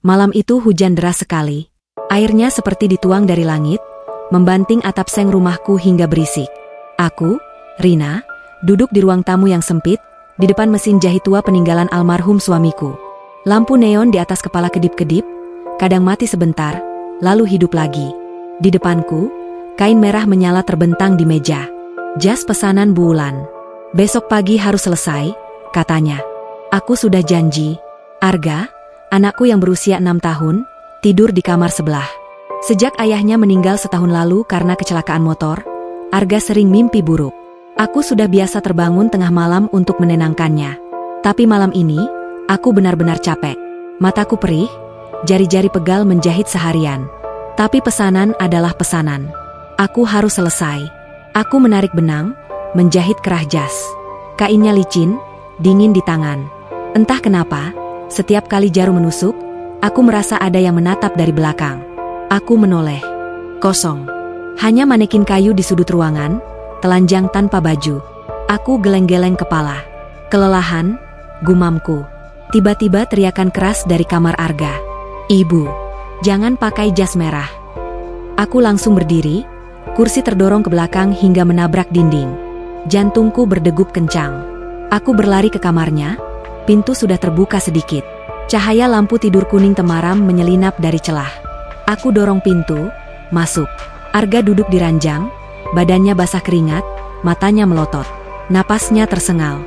Malam itu hujan deras sekali. Airnya seperti dituang dari langit, membanting atap seng rumahku hingga berisik. Aku, Rina, duduk di ruang tamu yang sempit, di depan mesin jahit tua peninggalan almarhum suamiku. Lampu neon di atas kepala kedip-kedip, kadang mati sebentar, lalu hidup lagi. Di depanku, kain merah menyala terbentang di meja. Jas pesanan Bu Wulan. Besok pagi harus selesai, katanya. Aku sudah janji. Arga, anakku yang berusia 6 tahun, tidur di kamar sebelah. Sejak ayahnya meninggal setahun lalu karena kecelakaan motor, Arga sering mimpi buruk. Aku sudah biasa terbangun tengah malam untuk menenangkannya. Tapi malam ini, aku benar-benar capek. Mataku perih, jari-jari pegal menjahit seharian. Tapi pesanan adalah pesanan. Aku harus selesai. Aku menarik benang, menjahit kerah jas. Kainnya licin, dingin di tangan. Entah kenapa, setiap kali jarum menusuk, aku merasa ada yang menatap dari belakang. Aku menoleh. Kosong. Hanya manekin kayu di sudut ruangan, telanjang tanpa baju. Aku geleng-geleng kepala. Kelelahan, gumamku. Tiba-tiba teriakan keras dari kamar Arga. Ibu, jangan pakai jas merah. Aku langsung berdiri. Kursi terdorong ke belakang hingga menabrak dinding. Jantungku berdegup kencang. Aku berlari ke kamarnya. Pintu sudah terbuka sedikit. Cahaya lampu tidur kuning temaram menyelinap dari celah. Aku dorong pintu, masuk. Arga duduk di ranjang, badannya basah keringat, matanya melotot. Napasnya tersengal.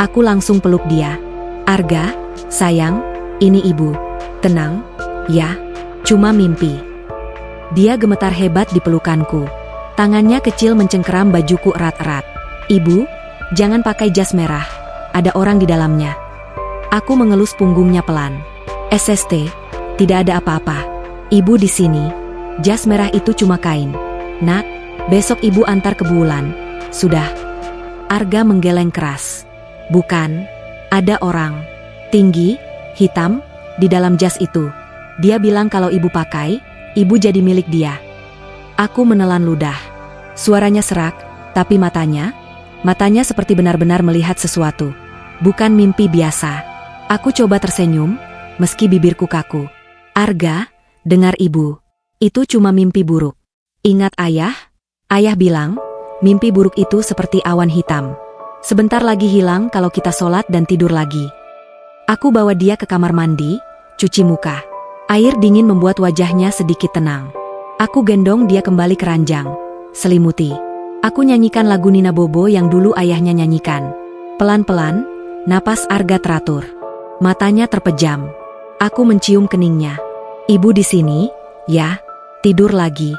Aku langsung peluk dia. Arga, sayang, ini ibu. Tenang, ya, cuma mimpi. Dia gemetar hebat di pelukanku. Tangannya kecil mencengkeram bajuku erat-erat. Ibu, jangan pakai jas merah. Ada orang di dalamnya. Aku mengelus punggungnya pelan. SST, tidak ada apa-apa. Ibu di sini. Jas merah itu cuma kain. Nak, besok ibu antar ke Bu Wulan. Sudah. Arga menggeleng keras. Bukan, ada orang. Tinggi, hitam, di dalam jas itu. Dia bilang kalau ibu pakai, ibu jadi milik dia. Aku menelan ludah. Suaranya serak, tapi matanya seperti benar-benar melihat sesuatu. Bukan mimpi biasa. Aku coba tersenyum, meski bibirku kaku. Arga, dengar ibu. Itu cuma mimpi buruk. Ingat ayah? Ayah bilang, mimpi buruk itu seperti awan hitam. Sebentar lagi hilang kalau kita sholat dan tidur lagi. Aku bawa dia ke kamar mandi, cuci muka. Air dingin membuat wajahnya sedikit tenang. Aku gendong dia kembali ke ranjang. Selimuti. Aku nyanyikan lagu Nina Bobo yang dulu ayahnya nyanyikan. Pelan-pelan, napas Arga teratur. Matanya terpejam. Aku mencium keningnya. Ibu di sini, ya, tidur lagi.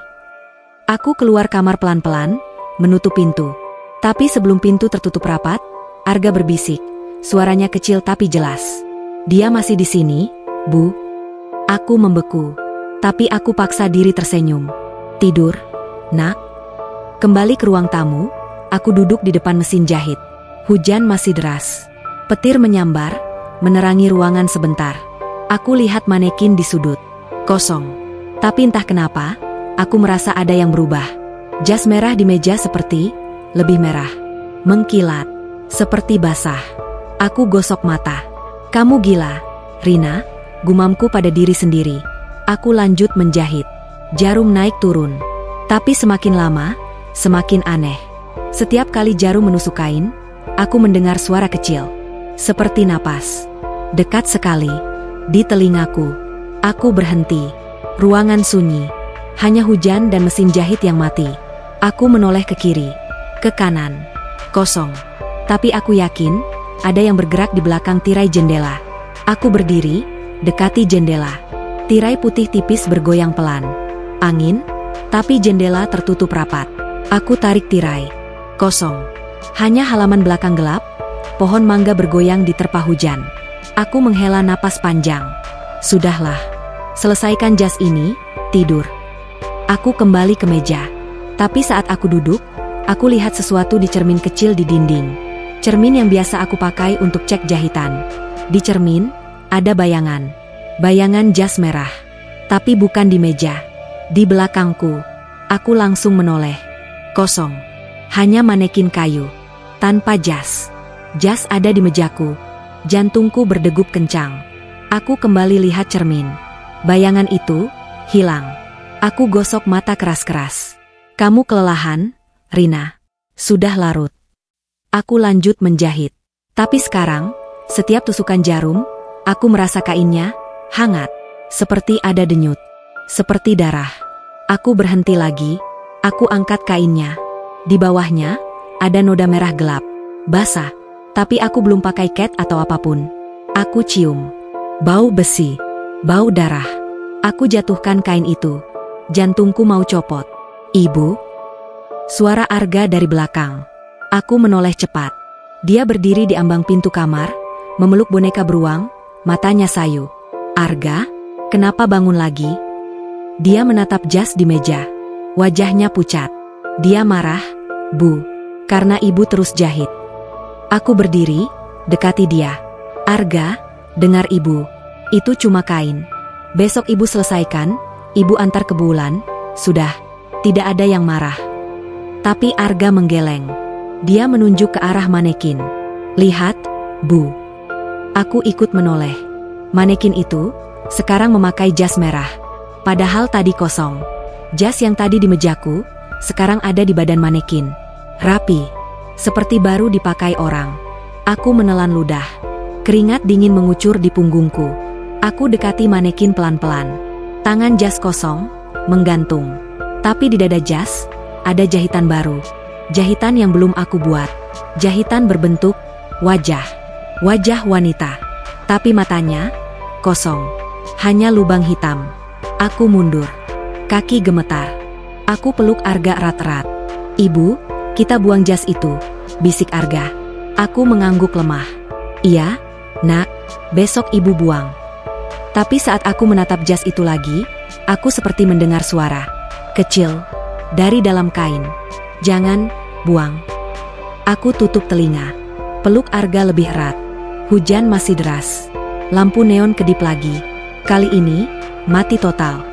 Aku keluar kamar pelan-pelan, menutup pintu. Tapi sebelum pintu tertutup rapat, Arga berbisik. Suaranya kecil tapi jelas. Dia masih di sini, Bu. Aku membeku. Tapi aku paksa diri tersenyum. Tidur, nak. Kembali ke ruang tamu, aku duduk di depan mesin jahit. Hujan masih deras. Petir menyambar, menerangi ruangan sebentar. Aku lihat manekin di sudut. Kosong. Tapi entah kenapa, aku merasa ada yang berubah. Jas merah di meja seperti lebih merah. Mengkilat. Seperti basah. Aku gosok mata. Kamu gila, Rina, gumamku pada diri sendiri. Aku lanjut menjahit. Jarum naik turun. Tapi semakin lama, semakin aneh. Setiap kali jarum menusuk kain, aku mendengar suara kecil. Seperti napas. Dekat sekali. Di telingaku. Aku berhenti. Ruangan sunyi. Hanya hujan dan mesin jahit yang mati. Aku menoleh ke kiri. Ke kanan. Kosong. Tapi aku yakin, ada yang bergerak di belakang tirai jendela. Aku berdiri, dekati jendela. Tirai putih tipis bergoyang pelan. Angin, tapi jendela tertutup rapat. Aku tarik tirai. Kosong. Hanya halaman belakang gelap, pohon mangga bergoyang diterpa hujan. Aku menghela napas panjang. Sudahlah. Selesaikan jas ini, tidur. Aku kembali ke meja. Tapi saat aku duduk, aku lihat sesuatu di cermin kecil di dinding. Cermin yang biasa aku pakai untuk cek jahitan. Di cermin, ada bayangan. Bayangan jas merah. Tapi bukan di meja. Di belakangku. Aku langsung menoleh. Kosong. Hanya manekin kayu. Tanpa jas. Jas ada di mejaku. Jantungku berdegup kencang. Aku kembali lihat cermin. Bayangan itu hilang. Aku gosok mata keras-keras. Kamu kelelahan, Rina. Sudah larut. Aku lanjut menjahit. Tapi sekarang, setiap tusukan jarum, aku merasa kainnya hangat. Seperti ada denyut. Seperti darah. Aku berhenti lagi. Aku angkat kainnya. Di bawahnya, ada noda merah gelap. Basah. Tapi aku belum pakai cat atau apapun. Aku cium. Bau besi. Bau darah. Aku jatuhkan kain itu. Jantungku mau copot. Ibu? Suara Arga dari belakang. Aku menoleh cepat. Dia berdiri di ambang pintu kamar, memeluk boneka beruang, matanya sayu. Arga? Kenapa bangun lagi? Dia menatap jas di meja. Wajahnya pucat. Dia marah, Bu. Karena ibu terus jahit. Aku berdiri, dekati dia. Arga, dengar ibu. Itu cuma kain. Besok ibu selesaikan, ibu antar ke bulan. Sudah, tidak ada yang marah. Tapi Arga menggeleng. Dia menunjuk ke arah manekin. Lihat, Bu. Aku ikut menoleh. Manekin itu sekarang memakai jas merah. Padahal tadi kosong. Jas yang tadi di mejaku, sekarang ada di badan manekin. Rapi. Seperti baru dipakai orang. Aku menelan ludah. Keringat dingin mengucur di punggungku. Aku dekati manekin pelan-pelan. Tangan jas kosong, menggantung. Tapi di dada jas, ada jahitan baru. Jahitan yang belum aku buat. Jahitan berbentuk wajah. Wajah wanita. Tapi matanya kosong. Hanya lubang hitam. Aku mundur. Kaki gemetar. Aku peluk Arga erat-erat. Ibu, kita buang jas itu, bisik Arga. Aku mengangguk lemah. Iya, nak, besok ibu buang. Tapi saat aku menatap jas itu lagi, aku seperti mendengar suara kecil dari dalam kain. Jangan buang. Aku tutup telinga. Peluk Arga lebih erat. Hujan masih deras. Lampu neon kedip lagi. Kali ini, mati total.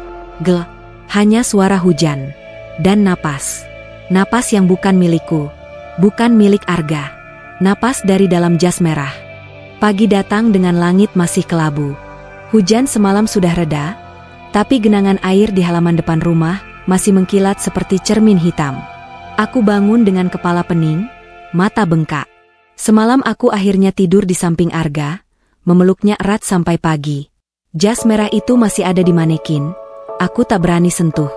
Gel, hanya suara hujan. Dan napas. Napas yang bukan milikku. Bukan milik Arga. Napas dari dalam jas merah. Pagi datang dengan langit masih kelabu. Hujan semalam sudah reda, tapi genangan air di halaman depan rumah masih mengkilat seperti cermin hitam. Aku bangun dengan kepala pening, mata bengkak. Semalam aku akhirnya tidur di samping Arga, memeluknya erat sampai pagi. Jas merah itu masih ada di manekin, aku tak berani sentuh.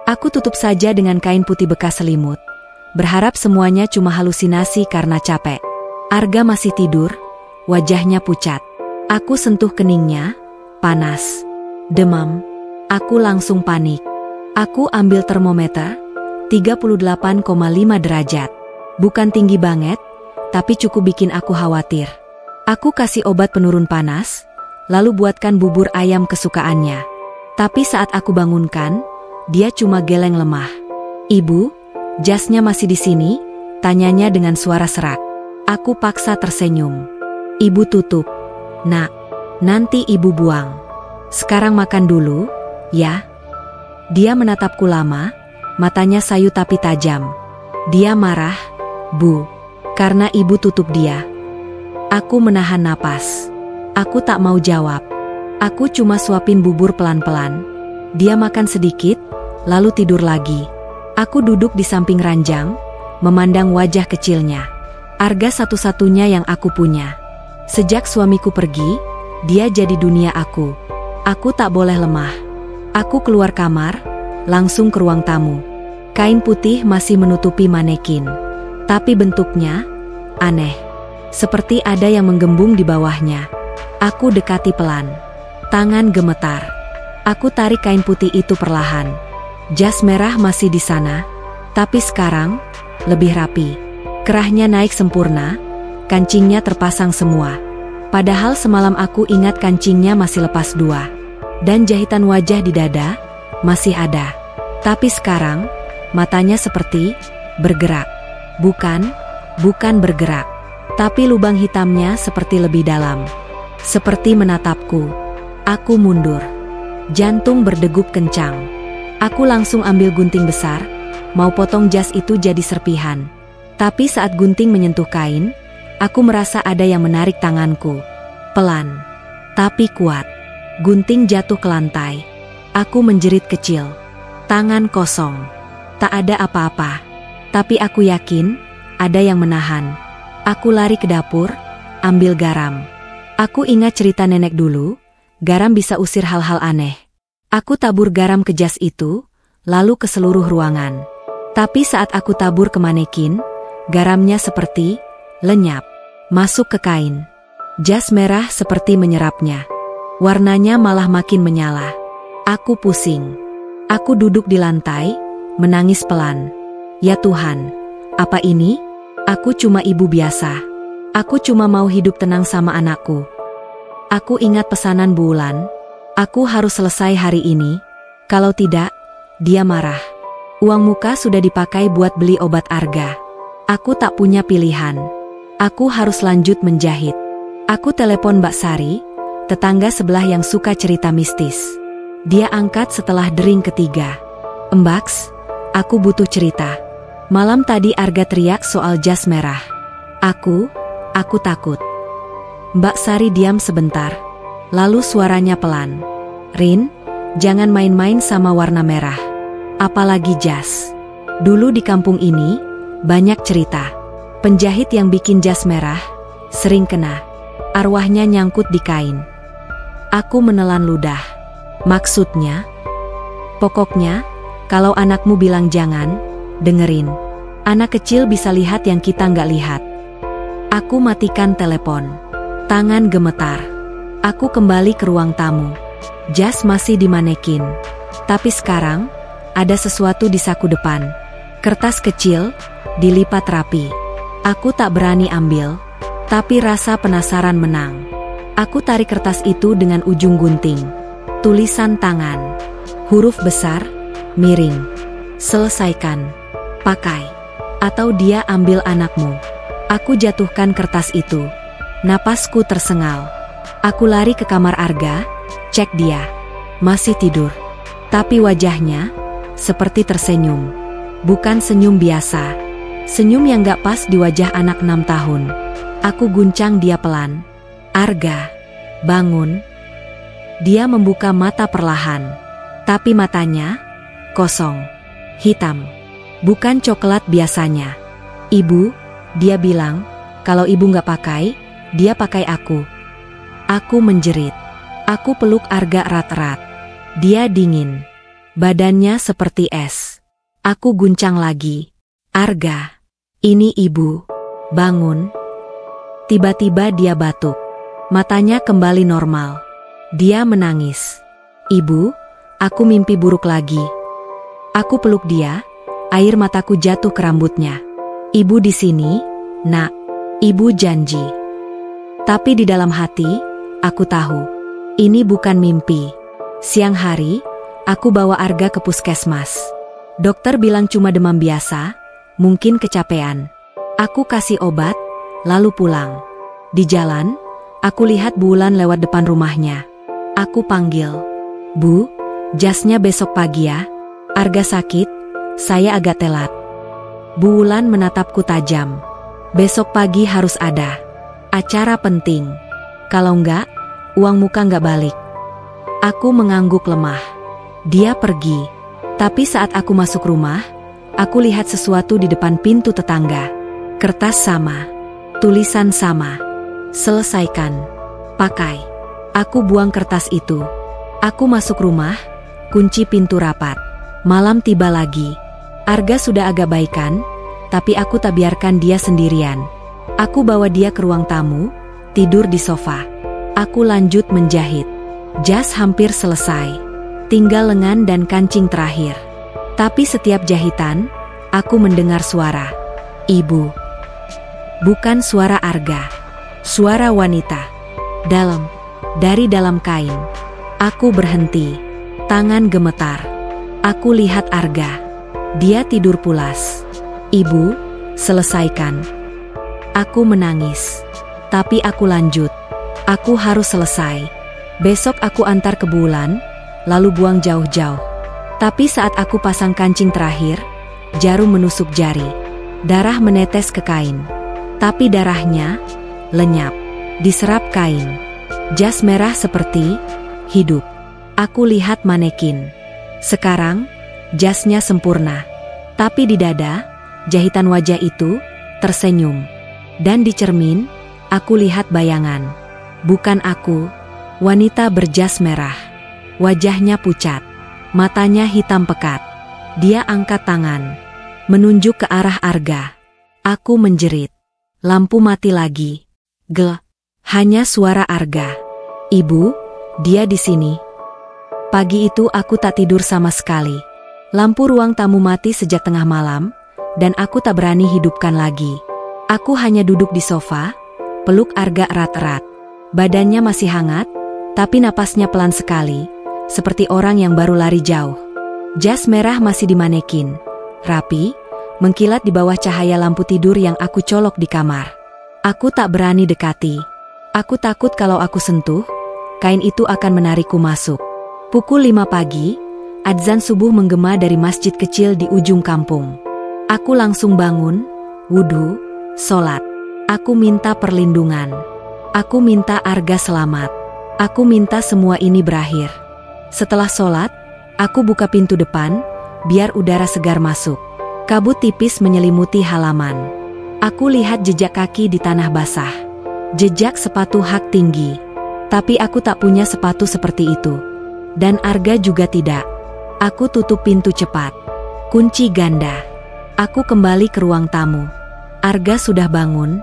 Aku tutup saja dengan kain putih bekas selimut, berharap semuanya cuma halusinasi karena capek. Arga masih tidur, wajahnya pucat. Aku sentuh keningnya, panas. Demam. Aku langsung panik. Aku ambil termometer, 38,5 derajat. Bukan tinggi banget, tapi cukup bikin aku khawatir. Aku kasih obat penurun panas, lalu buatkan bubur ayam kesukaannya. Tapi saat aku bangunkan, dia cuma geleng lemah. Ibu, jasnya masih di sini? Tanyanya dengan suara serak. Aku paksa tersenyum. Ibu tutup. Nak, nanti ibu buang. Sekarang makan dulu, ya. Dia menatapku lama, matanya sayu tapi tajam. Dia marah, Bu, karena ibu tutup dia. Aku menahan napas. Aku tak mau jawab. Aku cuma suapin bubur pelan-pelan. Dia makan sedikit, lalu tidur lagi. Aku duduk di samping ranjang, memandang wajah kecilnya. Arga satu-satunya yang aku punya. Sejak suamiku pergi, dia jadi dunia aku. Aku tak boleh lemah. Aku keluar kamar, langsung ke ruang tamu. Kain putih masih menutupi manekin. Tapi bentuknya aneh. Seperti ada yang menggembung di bawahnya. Aku dekati pelan. Tangan gemetar. Aku tarik kain putih itu perlahan. Jas merah masih di sana, tapi sekarang lebih rapi. Kerahnya naik sempurna, kancingnya terpasang semua. Padahal semalam aku ingat kancingnya masih lepas 2. Dan jahitan wajah di dada masih ada. Tapi sekarang, matanya seperti bergerak. Bukan bergerak. Tapi lubang hitamnya seperti lebih dalam. Seperti menatapku. Aku mundur. Jantung berdegup kencang. Aku langsung ambil gunting besar, mau potong jas itu jadi serpihan. Tapi saat gunting menyentuh kain, aku merasa ada yang menarik tanganku. Pelan, tapi kuat. Gunting jatuh ke lantai. Aku menjerit kecil. Tangan kosong. Tak ada apa-apa. Tapi aku yakin ada yang menahan. Aku lari ke dapur, ambil garam. Aku ingat cerita nenek dulu, garam bisa usir hal-hal aneh. Aku tabur garam ke jas itu, lalu ke seluruh ruangan. Tapi saat aku tabur ke manekin, garamnya seperti lenyap, masuk ke kain. Jas merah seperti menyerapnya. Warnanya malah makin menyala. Aku pusing. Aku duduk di lantai, menangis pelan. Ya Tuhan, apa ini? Aku cuma ibu biasa. Aku cuma mau hidup tenang sama anakku. Aku ingat pesanan Bu Wulan. Aku harus selesai hari ini. Kalau tidak, dia marah. Uang muka sudah dipakai buat beli obat Arga. Aku tak punya pilihan. Aku harus lanjut menjahit. Aku telepon Mbak Sari, tetangga sebelah yang suka cerita mistis. Dia angkat setelah dering ketiga. Mbaks, aku butuh cerita. Malam tadi Arga teriak soal jas merah. Aku takut. Mbak Sari diam sebentar. Lalu suaranya pelan. Rin, jangan main-main sama warna merah. Apalagi jas. Dulu di kampung ini, banyak cerita. Penjahit yang bikin jas merah, sering kena. Arwahnya nyangkut di kain. Aku menelan ludah. Maksudnya? Pokoknya, kalau anakmu bilang jangan, dengerin. Anak kecil bisa lihat yang kita nggak lihat. Aku matikan telepon. Tangan gemetar. Aku kembali ke ruang tamu. Jas masih di manekin. Tapi sekarang, ada sesuatu di saku depan. Kertas kecil, dilipat rapi. Aku tak berani ambil. Tapi rasa penasaran menang. Aku tarik kertas itu dengan ujung gunting. Tulisan tangan. Huruf besar, miring. Selesaikan. Pakai. Atau dia ambil anakmu. Aku jatuhkan kertas itu. Napasku tersengal. Aku lari ke kamar Arga, cek dia. Masih tidur. Tapi wajahnya seperti tersenyum. Bukan senyum biasa. Senyum yang gak pas di wajah anak 6 tahun. Aku guncang dia pelan. Arga, bangun. Dia membuka mata perlahan. Tapi matanya kosong. Hitam. Bukan coklat biasanya. Ibu, dia bilang, kalau ibu gak pakai, dia pakai aku. Aku menjerit. Aku peluk Arga erat-erat. Dia dingin. Badannya seperti es. Aku guncang lagi. Arga, ini ibu. Bangun. Tiba-tiba dia batuk. Matanya kembali normal. Dia menangis. Ibu, aku mimpi buruk lagi. Aku peluk dia, air mataku jatuh ke rambutnya. Ibu di sini, nak. Ibu janji. Tapi di dalam hati, aku tahu. Ini bukan mimpi. Siang hari, aku bawa Arga ke puskesmas. Dokter bilang cuma demam biasa, mungkin kecapean. Aku kasih obat, lalu pulang. Di jalan, aku lihat Bu Wulan lewat depan rumahnya. Aku panggil. Bu, jasnya besok pagi ya. Arga sakit, saya agak telat. Bu Wulan menatapku tajam. Besok pagi harus ada. Acara penting. Kalau enggak, uang muka enggak balik. Aku mengangguk lemah. Dia pergi. Tapi saat aku masuk rumah, aku lihat sesuatu di depan pintu tetangga. Kertas sama. Tulisan sama. Selesaikan. Pakai. Aku buang kertas itu. Aku masuk rumah, kunci pintu rapat. Malam tiba lagi. Arga sudah agak baikan, tapi aku tak biarkan dia sendirian. Aku bawa dia ke ruang tamu, tidur di sofa. Aku lanjut menjahit. Jas hampir selesai. Tinggal lengan dan kancing terakhir. Tapi setiap jahitan, aku mendengar suara. Ibu. Bukan suara Arga. Suara wanita. Dalam. Dari dalam kain. Aku berhenti. Tangan gemetar. Aku lihat Arga. Dia tidur pulas. Ibu, selesaikan. Aku menangis. Tapi aku lanjut. Aku harus selesai. Besok aku antar ke Bu Wulan, lalu buang jauh-jauh. Tapi saat aku pasang kancing terakhir, jarum menusuk jari. Darah menetes ke kain. Tapi darahnya lenyap. Diserap kain. Jas merah seperti hidup. Aku lihat manekin. Sekarang, jasnya sempurna. Tapi di dada, jahitan wajah itu tersenyum. Dan di cermin, aku lihat bayangan. Bukan aku, wanita berjas merah. Wajahnya pucat, matanya hitam pekat. Dia angkat tangan, menunjuk ke arah Arga. Aku menjerit. Lampu mati lagi. Hanya suara Arga. Ibu, dia di sini. Pagi itu aku tak tidur sama sekali. Lampu ruang tamu mati sejak tengah malam, dan aku tak berani hidupkan lagi. Aku hanya duduk di sofa, peluk Arga erat-erat. Badannya masih hangat, tapi napasnya pelan sekali, seperti orang yang baru lari jauh. Jas merah masih di manekin, rapi, mengkilat di bawah cahaya lampu tidur yang aku colok di kamar. Aku tak berani dekati. Aku takut kalau aku sentuh, kain itu akan menarikku masuk. Pukul 5 pagi, adzan subuh menggema dari masjid kecil di ujung kampung. Aku langsung bangun, wudhu, sholat. Aku minta perlindungan. Aku minta Arga selamat. Aku minta semua ini berakhir. Setelah sholat, aku buka pintu depan, biar udara segar masuk. Kabut tipis menyelimuti halaman. Aku lihat jejak kaki di tanah basah. Jejak sepatu hak tinggi. Tapi aku tak punya sepatu seperti itu. Dan Arga juga tidak. Aku tutup pintu cepat. Kunci ganda. Aku kembali ke ruang tamu. Arga sudah bangun.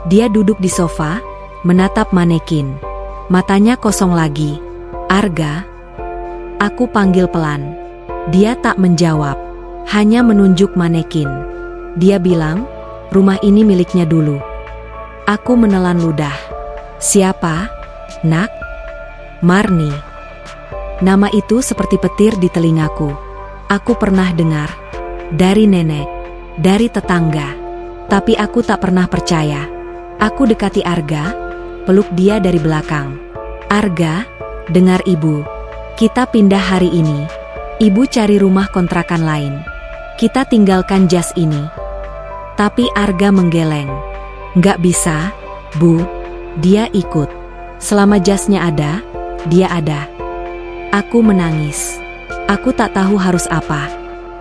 Dia duduk di sofa, menatap manekin. Matanya kosong lagi. Arga. Aku panggil pelan. Dia tak menjawab. Hanya menunjuk manekin. Dia bilang, rumah ini miliknya dulu. Aku menelan ludah. Siapa? Nak? Marni. Nama itu seperti petir di telingaku. Aku pernah dengar. Dari nenek. Dari tetangga. Tapi aku tak pernah percaya. Aku dekati Arga, peluk dia dari belakang. Arga, dengar ibu. Kita pindah hari ini. Ibu cari rumah kontrakan lain. Kita tinggalkan jas ini. Tapi Arga menggeleng. Nggak bisa, Bu. Dia ikut. Selama jasnya ada, dia ada. Aku menangis. Aku tak tahu harus apa.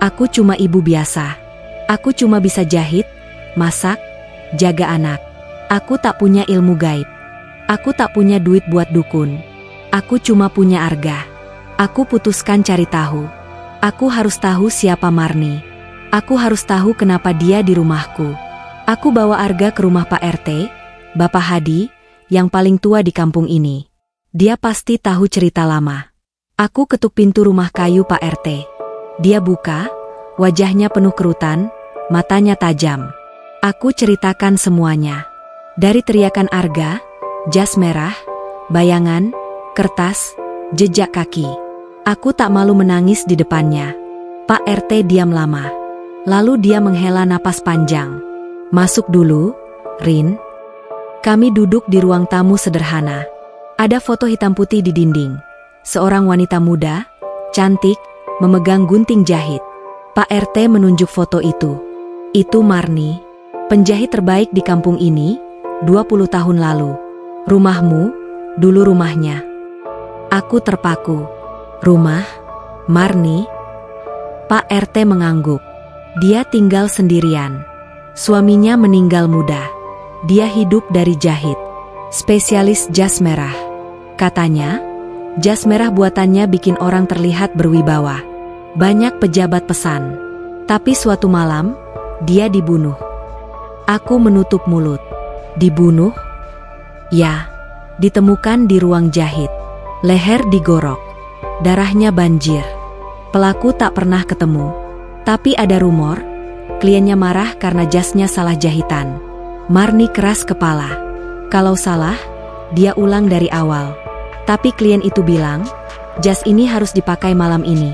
Aku cuma ibu biasa. Aku cuma bisa jahit, masak, jaga anak. Aku tak punya ilmu gaib. Aku tak punya duit buat dukun. Aku cuma punya Arga. Aku putuskan cari tahu. Aku harus tahu siapa Marni. Aku harus tahu kenapa dia di rumahku. Aku bawa Arga ke rumah Pak RT, Bapak Hadi, yang paling tua di kampung ini. Dia pasti tahu cerita lama. Aku ketuk pintu rumah kayu Pak RT. Dia buka, wajahnya penuh kerutan, matanya tajam. Aku ceritakan semuanya. Dari teriakan Arga, jas merah, bayangan, kertas, jejak kaki. Aku tak malu menangis di depannya. Pak RT diam lama. Lalu dia menghela napas panjang. Masuk dulu, Rin. Kami duduk di ruang tamu sederhana. Ada foto hitam putih di dinding. Seorang wanita muda, cantik, memegang gunting jahit. Pak RT menunjuk foto itu. Itu Marni, penjahit terbaik di kampung ini, 20 tahun lalu. Rumahmu, dulu rumahnya. Aku terpaku. Rumah? Marni? Pak RT mengangguk. Dia tinggal sendirian. Suaminya meninggal muda. Dia hidup dari jahit. Spesialis jas merah. Katanya, jas merah buatannya bikin orang terlihat berwibawa. Banyak pejabat pesan. Tapi suatu malam, dia dibunuh. Aku menutup mulut. Dibunuh? Ya, ditemukan di ruang jahit. Leher digorok. Darahnya banjir. Pelaku tak pernah ketemu. Tapi ada rumor, kliennya marah karena jasnya salah jahitan. Marni keras kepala. Kalau salah, dia ulang dari awal. Tapi klien itu bilang, jas ini harus dipakai malam ini.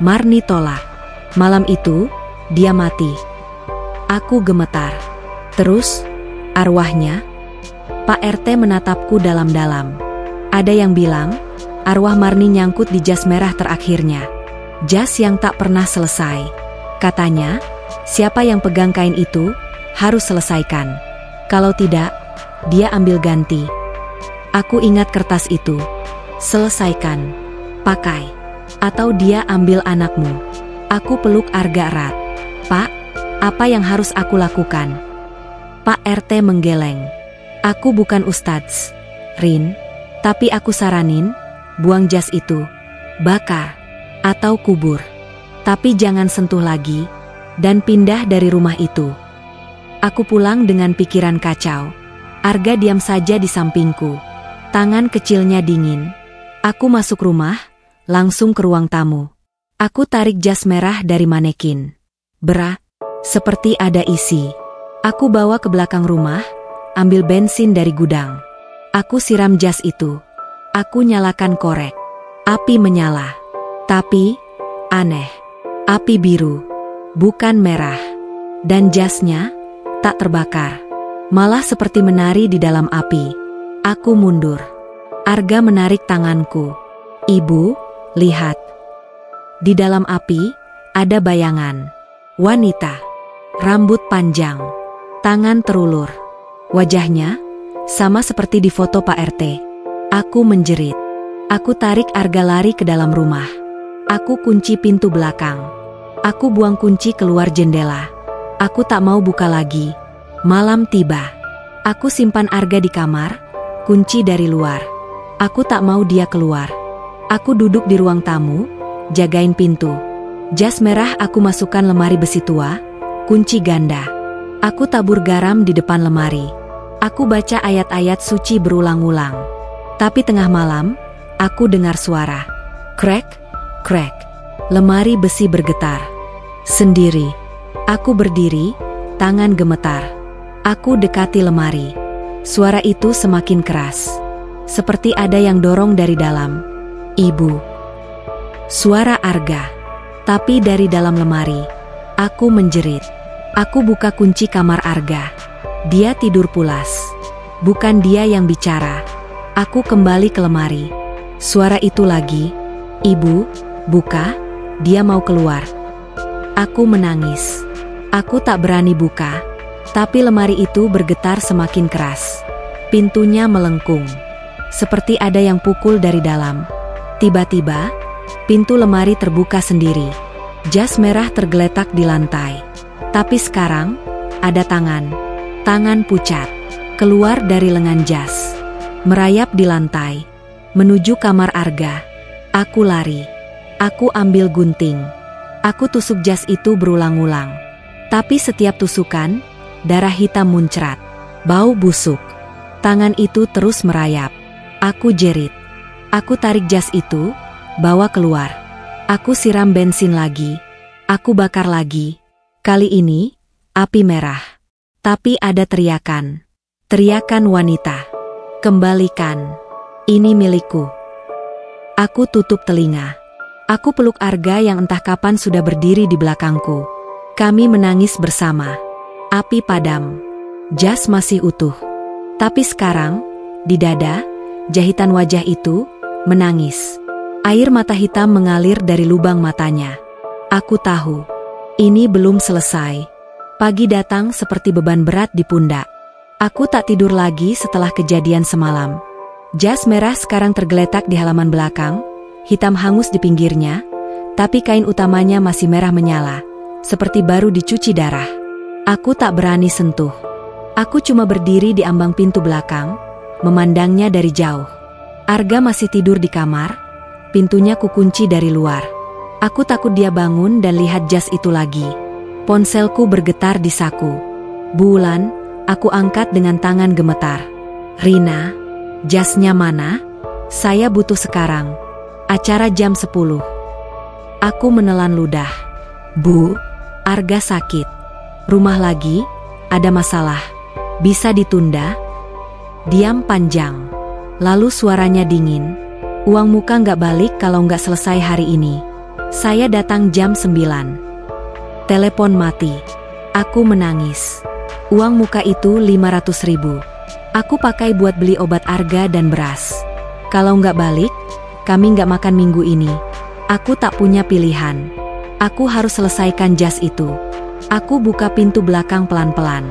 Marni tolak. Malam itu, dia mati. Aku gemetar. Terus, arwahnya? Pak RT menatapku dalam-dalam. Ada yang bilang, arwah Marni nyangkut di jas merah terakhirnya. Jas yang tak pernah selesai. Katanya, siapa yang pegang kain itu, harus selesaikan. Kalau tidak, dia ambil ganti. Aku ingat kertas itu. Selesaikan. Pakai. Atau dia ambil anakmu. Aku peluk Arga erat. Pak, apa yang harus aku lakukan? Pak RT menggeleng. Aku bukan ustadz, Rin. Tapi aku saranin, buang jas itu. Bakar. Atau kubur. Tapi jangan sentuh lagi. Dan pindah dari rumah itu. Aku pulang dengan pikiran kacau. Arga diam saja di sampingku. Tangan kecilnya dingin. Aku masuk rumah, langsung ke ruang tamu. Aku tarik jas merah dari manekin. Berat, seperti ada isi. Aku bawa ke belakang rumah, ambil bensin dari gudang. Aku siram jas itu. Aku nyalakan korek. Api menyala. Tapi, aneh. Api biru, bukan merah. Dan jasnya tak terbakar. Malah seperti menari di dalam api. Aku mundur. Arga menarik tanganku. Ibu, lihat. Di dalam api, ada bayangan. Wanita. Rambut panjang. Tangan terulur. Wajahnya, sama seperti di foto Pak RT. Aku menjerit. Aku tarik Arga lari ke dalam rumah. Aku kunci pintu belakang. Aku buang kunci keluar jendela. Aku tak mau buka lagi. Malam tiba. Aku simpan Arga di kamar, kunci dari luar. Aku tak mau dia keluar. Aku duduk di ruang tamu, jagain pintu. Jas merah aku masukkan lemari besi tua, kunci ganda. Aku tabur garam di depan lemari. Aku baca ayat-ayat suci berulang-ulang. Tapi tengah malam, aku dengar suara. Krek, krek. Lemari besi bergetar. Sendiri. Aku berdiri, tangan gemetar. Aku dekati lemari. Suara itu semakin keras. Seperti ada yang dorong dari dalam. Ibu. Suara Arga. Tapi dari dalam lemari. Aku menjerit. Aku buka kunci kamar Arga. Dia tidur pulas. Bukan dia yang bicara. Aku kembali ke lemari. Suara itu lagi. Ibu, buka. Dia mau keluar. Aku menangis. Aku tak berani buka. Tapi lemari itu bergetar semakin keras. Pintunya melengkung. Seperti ada yang pukul dari dalam. Tiba-tiba, pintu lemari terbuka sendiri. Jas merah tergeletak di lantai. Tapi sekarang, ada tangan. Tangan pucat. Keluar dari lengan jas. Merayap di lantai. Menuju kamar Arga. Aku lari. Aku ambil gunting. Aku tusuk jas itu berulang-ulang. Tapi setiap tusukan, darah hitam muncrat. Bau busuk. Tangan itu terus merayap. Aku jerit. Aku tarik jas itu, bawa keluar. Aku siram bensin lagi. Aku bakar lagi. Kali ini, api merah. Tapi ada teriakan. Teriakan wanita. Kembalikan. Ini milikku. Aku tutup telinga. Aku peluk Arga yang entah kapan sudah berdiri di belakangku. Kami menangis bersama. Api padam. Jas masih utuh. Tapi sekarang, di dada, jahitan wajah itu, menangis. Air mata hitam mengalir dari lubang matanya. Aku tahu. Ini belum selesai. Pagi datang seperti beban berat di pundak. Aku tak tidur lagi setelah kejadian semalam. Jas merah sekarang tergeletak di halaman belakang, hitam hangus di pinggirnya, tapi kain utamanya masih merah menyala, seperti baru dicuci darah. Aku tak berani sentuh. Aku cuma berdiri di ambang pintu belakang, memandangnya dari jauh. Arga masih tidur di kamar, pintunya kukunci dari luar. Aku takut dia bangun dan lihat jas itu lagi. Ponselku bergetar di saku. Bulan, aku angkat dengan tangan gemetar. Rina, jasnya mana? Saya butuh sekarang. Acara jam 10. Aku menelan ludah. Bu, Arga sakit. Rumah lagi, ada masalah. Bisa ditunda? Diam panjang. Lalu suaranya dingin. Uang muka nggak balik kalau nggak selesai hari ini. Saya datang jam 9. Telepon mati. Aku menangis. Uang muka itu 500.000. Aku pakai buat beli obat Arga dan beras. Kalau nggak balik, kami nggak makan minggu ini. Aku tak punya pilihan. Aku harus selesaikan jas itu. Aku buka pintu belakang pelan-pelan.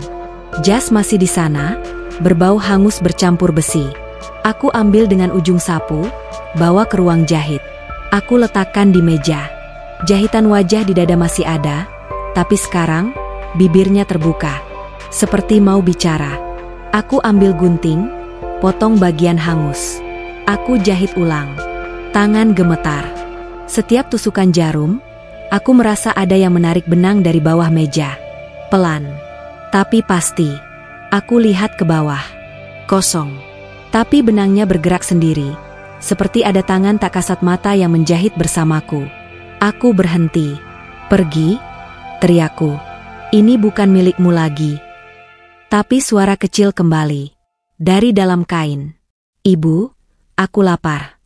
Jas masih di sana, berbau hangus bercampur besi. Aku ambil dengan ujung sapu, bawa ke ruang jahit. Aku letakkan di meja. Jahitan wajah di dada masih ada, tapi sekarang bibirnya terbuka, seperti mau bicara. Aku ambil gunting, potong bagian hangus. Aku jahit ulang. Tangan gemetar. Setiap tusukan jarum, aku merasa ada yang menarik benang dari bawah meja. Pelan, tapi pasti. Aku lihat ke bawah. Kosong. Tapi benangnya bergerak sendiri, seperti ada tangan tak kasat mata yang menjahit bersamaku. Aku berhenti. Pergi, teriakku. Ini bukan milikmu lagi. Tapi suara kecil kembali. Dari dalam kain. Ibu, aku lapar.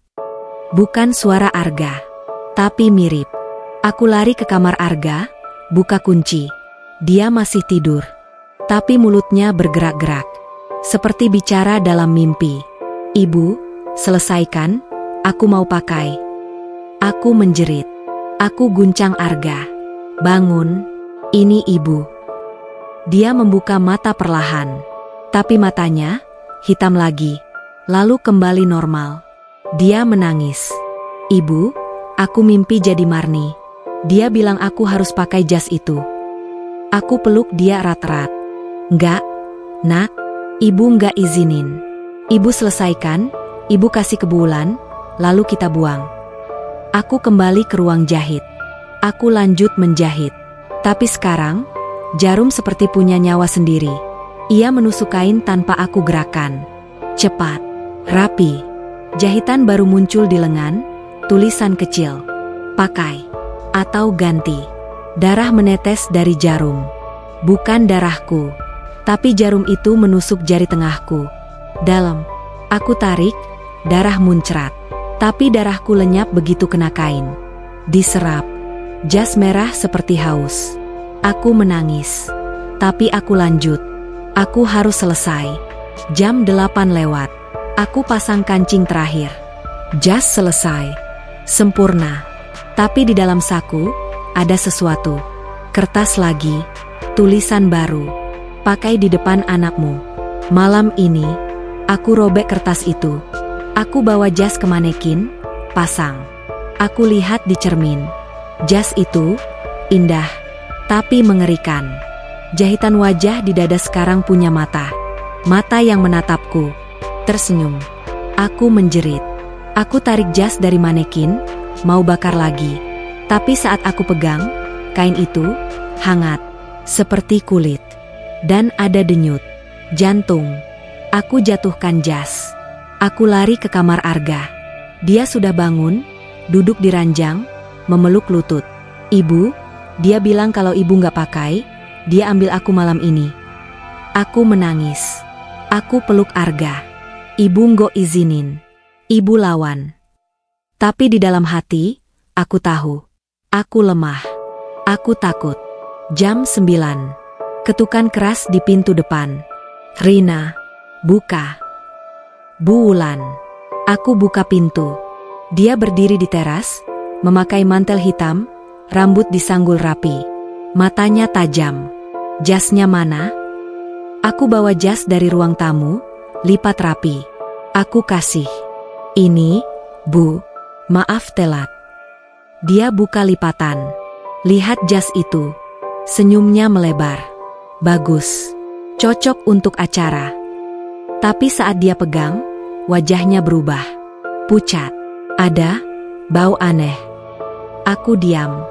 Bukan suara Arga, tapi mirip. Aku lari ke kamar Arga, buka kunci. Dia masih tidur. Tapi mulutnya bergerak-gerak. Seperti bicara dalam mimpi. Ibu, selesaikan, aku mau pakai. Aku menjerit. Aku guncang Arga. Bangun, ini ibu. Dia membuka mata perlahan. Tapi matanya hitam lagi. Lalu kembali normal. Dia menangis. Ibu, aku mimpi jadi Marni. Dia bilang aku harus pakai jas itu. Aku peluk dia erat-erat. Enggak, nak, ibu enggak izinin. Ibu selesaikan, ibu kasih ke Bulan, lalu kita buang. Aku kembali ke ruang jahit. Aku lanjut menjahit. Tapi sekarang, jarum seperti punya nyawa sendiri. Ia menusuk kain tanpa aku gerakan. Cepat, rapi. Jahitan baru muncul di lengan, tulisan kecil. Pakai, atau ganti. Darah menetes dari jarum. Bukan darahku, tapi jarum itu menusuk jari tengahku. Dalam, aku tarik, darah muncrat. Tapi darahku lenyap begitu kena kain. Diserap, jas merah seperti haus. Aku menangis. Tapi aku lanjut. Aku harus selesai. Jam 8 lewat. Aku pasang kancing terakhir. Jas selesai. Sempurna. Tapi di dalam saku, ada sesuatu. Kertas lagi. Tulisan baru. Pakai di depan anakmu. Malam ini, aku robek kertas itu. Aku bawa jas ke manekin, pasang. Aku lihat di cermin. Jas itu, indah, tapi mengerikan. Jahitan wajah di dada sekarang punya mata. Mata yang menatapku. Tersenyum. Aku menjerit. Aku tarik jas dari manekin, mau bakar lagi. Tapi saat aku pegang, kain itu hangat, seperti kulit. Dan ada denyut jantung. Aku jatuhkan jas. Aku lari ke kamar Arga. Dia sudah bangun, duduk di ranjang, memeluk lutut. Ibu, dia bilang kalau ibu nggak pakai, dia ambil aku malam ini. Aku menangis. Aku peluk Arga. Ibu nggak izinin. Ibu lawan. Tapi di dalam hati, aku tahu. Aku lemah. Aku takut. Jam 9. Ketukan keras di pintu depan. Rina, buka. Bu Wulan. Aku buka pintu. Dia berdiri di teras, memakai mantel hitam, rambut disanggul rapi. Matanya tajam. Jasnya mana? Aku bawa jas dari ruang tamu, lipat rapi. Aku kasih. Ini, Bu. Maaf telat. Dia buka lipatan. Lihat jas itu. Senyumnya melebar. Bagus. Cocok untuk acara. Tapi saat dia pegang, wajahnya berubah. Pucat. Ada bau aneh. Aku diam.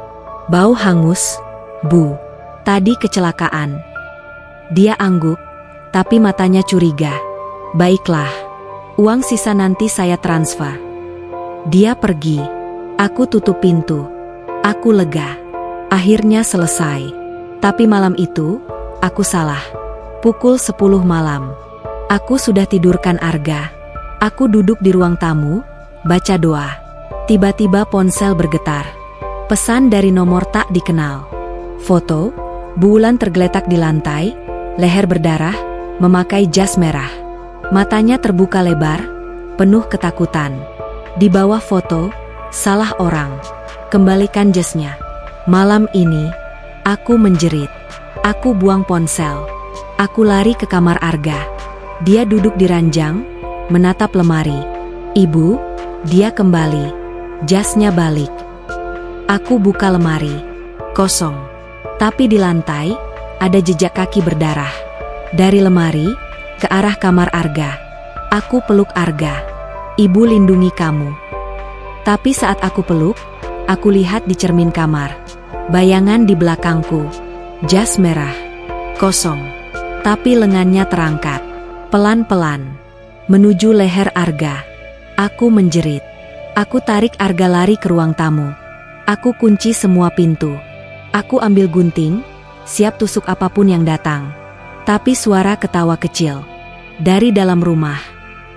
Bau hangus, Bu. Tadi kecelakaan. Dia angguk, tapi matanya curiga. Baiklah. Uang sisa nanti saya transfer. Dia pergi. Aku tutup pintu. Aku lega. Akhirnya selesai. Tapi malam itu, aku salah. Pukul 10 malam. Aku sudah tidurkan Arga. Aku duduk di ruang tamu, baca doa. Tiba-tiba ponsel bergetar. Pesan dari nomor tak dikenal. Foto, Bu Wulan tergeletak di lantai, leher berdarah, memakai jas merah. Matanya terbuka lebar, penuh ketakutan. Di bawah foto, salah orang. Kembalikan jasnya. Malam ini, aku menjerit. Aku buang ponsel. Aku lari ke kamar Arga. Dia duduk di ranjang, menatap lemari. Ibu, Dia kembali. Jasnya balik. Aku buka lemari. Kosong. Tapi di lantai, ada jejak kaki berdarah. Dari lemari, ke arah kamar Arga. Aku peluk Arga. Ibu lindungi kamu. Tapi saat aku peluk, aku lihat di cermin kamar. Bayangan di belakangku. Jas merah. Kosong. Tapi lengannya terangkat. Pelan-pelan. Menuju leher Arga. Aku menjerit. Aku tarik Arga lari ke ruang tamu. Aku kunci semua pintu. Aku ambil gunting, siap tusuk apapun yang datang. Tapi suara ketawa kecil. Dari dalam rumah.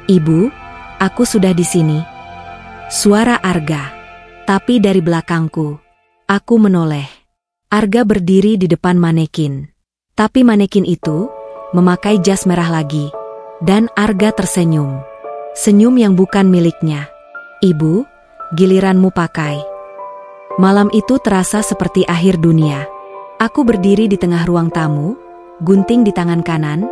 Ibu, aku sudah di sini. Suara Arga. Tapi dari belakangku. Aku menoleh. Arga berdiri di depan manekin. Tapi manekin itu memakai jas merah lagi. Dan Arga tersenyum. Senyum yang bukan miliknya. Ibu, giliranmu pakai. Malam itu terasa seperti akhir dunia. Aku berdiri di tengah ruang tamu, gunting di tangan kanan,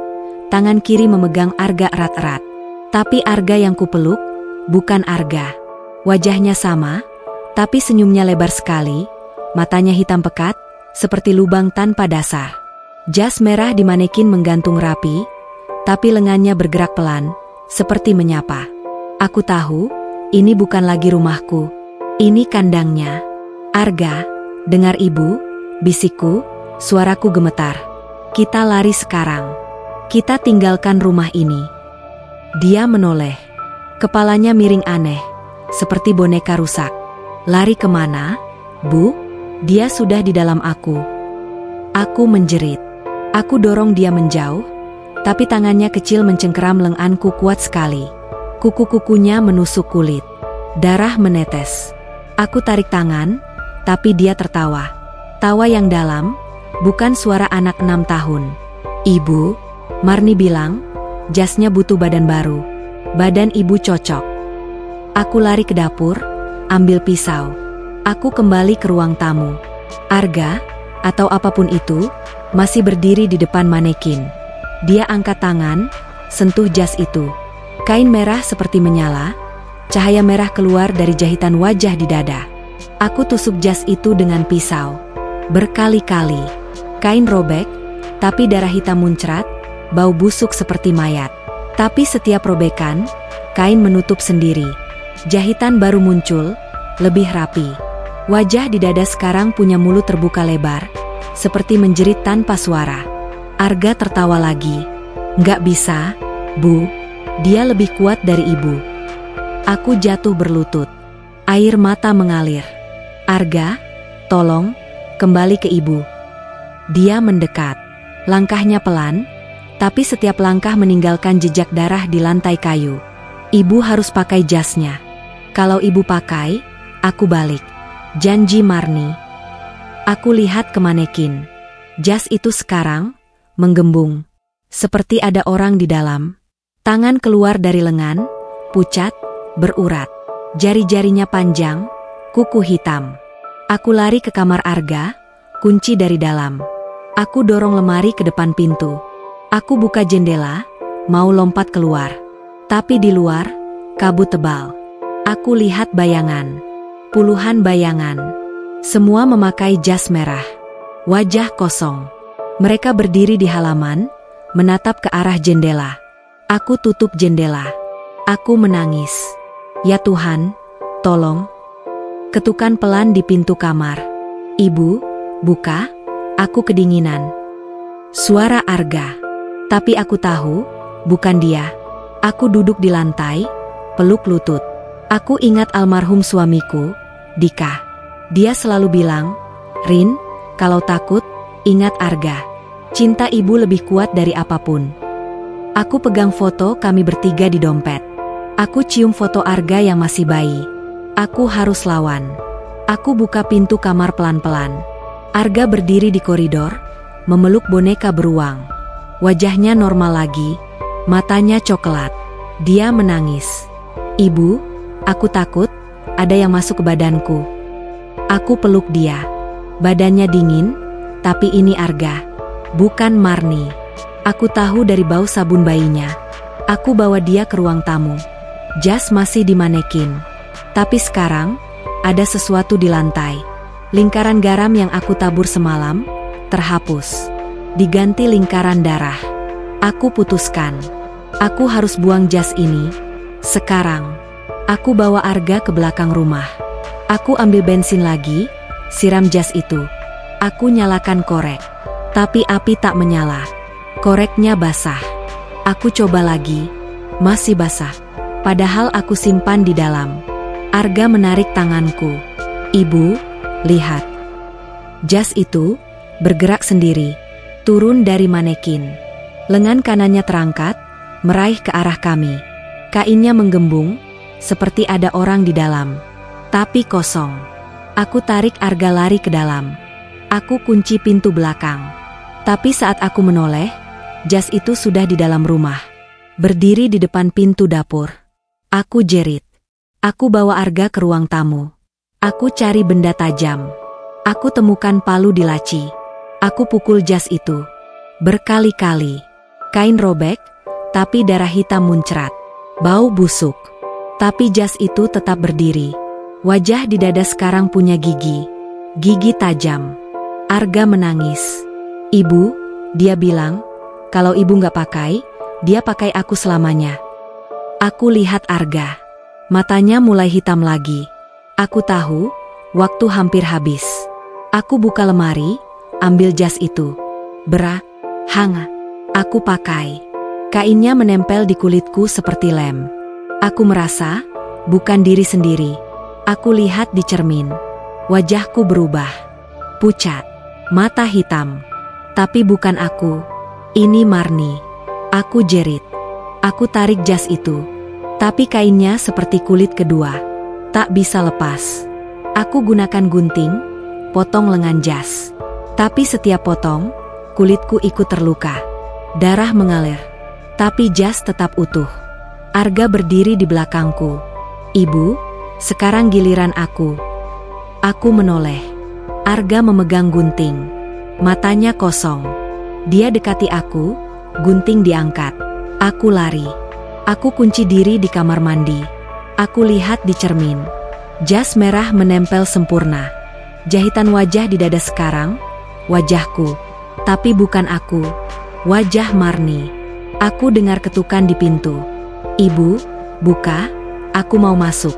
tangan kiri memegang Arga erat-erat. Tapi Arga yang kupeluk, bukan Arga. Wajahnya sama, tapi senyumnya lebar sekali, matanya hitam pekat, seperti lubang tanpa dasar. Jas merah di manekin menggantung rapi, tapi lengannya bergerak pelan, seperti menyapa. Aku tahu, ini bukan lagi rumahku. Ini kandangnya. Arga, dengar ibu, bisikku, suaraku gemetar. Kita lari sekarang. Kita tinggalkan rumah ini. Dia menoleh. Kepalanya miring aneh, seperti boneka rusak. Lari kemana, Bu? Dia sudah di dalam aku. Aku menjerit. Aku dorong dia menjauh, tapi tangannya kecil mencengkeram lenganku kuat sekali. Kuku-kukunya menusuk kulit. Darah menetes. Aku tarik tangan, tapi dia tertawa. Tawa yang dalam, bukan suara anak 6 tahun. Ibu, Marni bilang, jasnya butuh badan baru. Badan ibu cocok. Aku lari ke dapur, ambil pisau. Aku kembali ke ruang tamu. Arga, atau apapun itu, masih berdiri di depan manekin. Dia angkat tangan, sentuh jas itu. Kain merah seperti menyala, cahaya merah keluar dari jahitan wajah di dada. Aku tusuk jas itu dengan pisau. Berkali-kali. Kain robek, tapi darah hitam muncrat, bau busuk seperti mayat. Tapi setiap robekan, kain menutup sendiri. Jahitan baru muncul, lebih rapi. Wajah di dada sekarang punya mulut terbuka lebar, seperti menjerit tanpa suara. Arga tertawa lagi. Nggak bisa, Bu. Dia lebih kuat dari ibu. Aku jatuh berlutut. Air mata mengalir. Arga, tolong, kembali ke ibu. Dia mendekat. Langkahnya pelan, tapi setiap langkah meninggalkan jejak darah di lantai kayu. Ibu harus pakai jasnya. Kalau ibu pakai, aku balik. Janji Marni. Aku lihat ke manekin. Jas itu sekarang menggembung. Seperti ada orang di dalam. Tangan keluar dari lengan, pucat, berurat. Jari-jarinya panjang, kuku hitam. Aku lari ke kamar Arga, kunci dari dalam. Aku dorong lemari ke depan pintu. Aku buka jendela, mau lompat keluar. Tapi di luar, kabut tebal. Aku lihat bayangan. Puluhan bayangan. Semua memakai jas merah. Wajah kosong. Mereka berdiri di halaman, menatap ke arah jendela. Aku tutup jendela. Aku menangis. Ya Tuhan, tolong. Ketukan pelan di pintu kamar. Ibu, buka. Aku kedinginan. Suara Arga. Tapi aku tahu, bukan dia. Aku duduk di lantai, peluk lutut. Aku ingat almarhum suamiku, Dika. Dia selalu bilang, Rin, kalau takut, ingat Arga. Cinta ibu lebih kuat dari apapun. Aku pegang foto kami bertiga di dompet. Aku cium foto Arga yang masih bayi. Aku harus lawan. Aku buka pintu kamar pelan-pelan. Arga berdiri di koridor, memeluk boneka beruang. Wajahnya normal lagi, matanya coklat. Dia menangis. Ibu, aku takut, ada yang masuk ke badanku. Aku peluk dia. Badannya dingin, tapi ini Arga, bukan Marni. Aku tahu dari bau sabun bayinya. Aku bawa dia ke ruang tamu. Jas masih di manekin. Tapi sekarang, ada sesuatu di lantai. Lingkaran garam yang aku tabur semalam, terhapus. Diganti lingkaran darah. Aku putuskan. Aku harus buang jas ini. Sekarang. Aku bawa Arga ke belakang rumah. Aku ambil bensin lagi, siram jas itu. Aku nyalakan korek. Tapi api tak menyala. Koreknya basah. Aku coba lagi. Masih basah. Padahal aku simpan di dalam. Arga menarik tanganku. Ibu, lihat. Jas itu bergerak sendiri. Turun dari manekin. Lengan kanannya terangkat, meraih ke arah kami. Kainnya menggembung, seperti ada orang di dalam. Tapi kosong. Aku tarik Arga lari ke dalam. Aku kunci pintu belakang. Tapi saat aku menoleh, jas itu sudah di dalam rumah. Berdiri di depan pintu dapur. Aku jerit. Aku bawa Arga ke ruang tamu. Aku cari benda tajam. Aku temukan palu di laci. Aku pukul jas itu. Berkali-kali. Kain robek, tapi darah hitam muncrat. Bau busuk. Tapi jas itu tetap berdiri. Wajah di dada sekarang punya gigi. Gigi tajam. Arga menangis. Ibu, dia bilang, kalau ibu nggak pakai, dia pakai aku selamanya. Aku lihat Arga. Matanya mulai hitam lagi. Aku tahu, waktu hampir habis. Aku buka lemari, ambil jas itu. Hangat. Aku pakai. Kainnya menempel di kulitku seperti lem. Aku merasa, bukan diri sendiri. Aku lihat di cermin. Wajahku berubah. Pucat. Mata hitam. Tapi bukan aku. Ini Marni. Aku jerit. Aku tarik jas itu. Tapi kainnya seperti kulit kedua. Tak bisa lepas. Aku gunakan gunting, potong lengan jas. Tapi setiap potong, kulitku ikut terluka. Darah mengalir. Tapi jas tetap utuh. Arga berdiri di belakangku. Ibu, sekarang giliran aku. Aku menoleh. Arga memegang gunting. Matanya kosong. Dia dekati aku, gunting diangkat. Aku lari. Aku kunci diri di kamar mandi. Aku lihat di cermin. Jas merah menempel sempurna. Jahitan wajah di dada sekarang, wajahku. Tapi bukan aku. Wajah Marni. Aku dengar ketukan di pintu. Ibu, buka, aku mau masuk.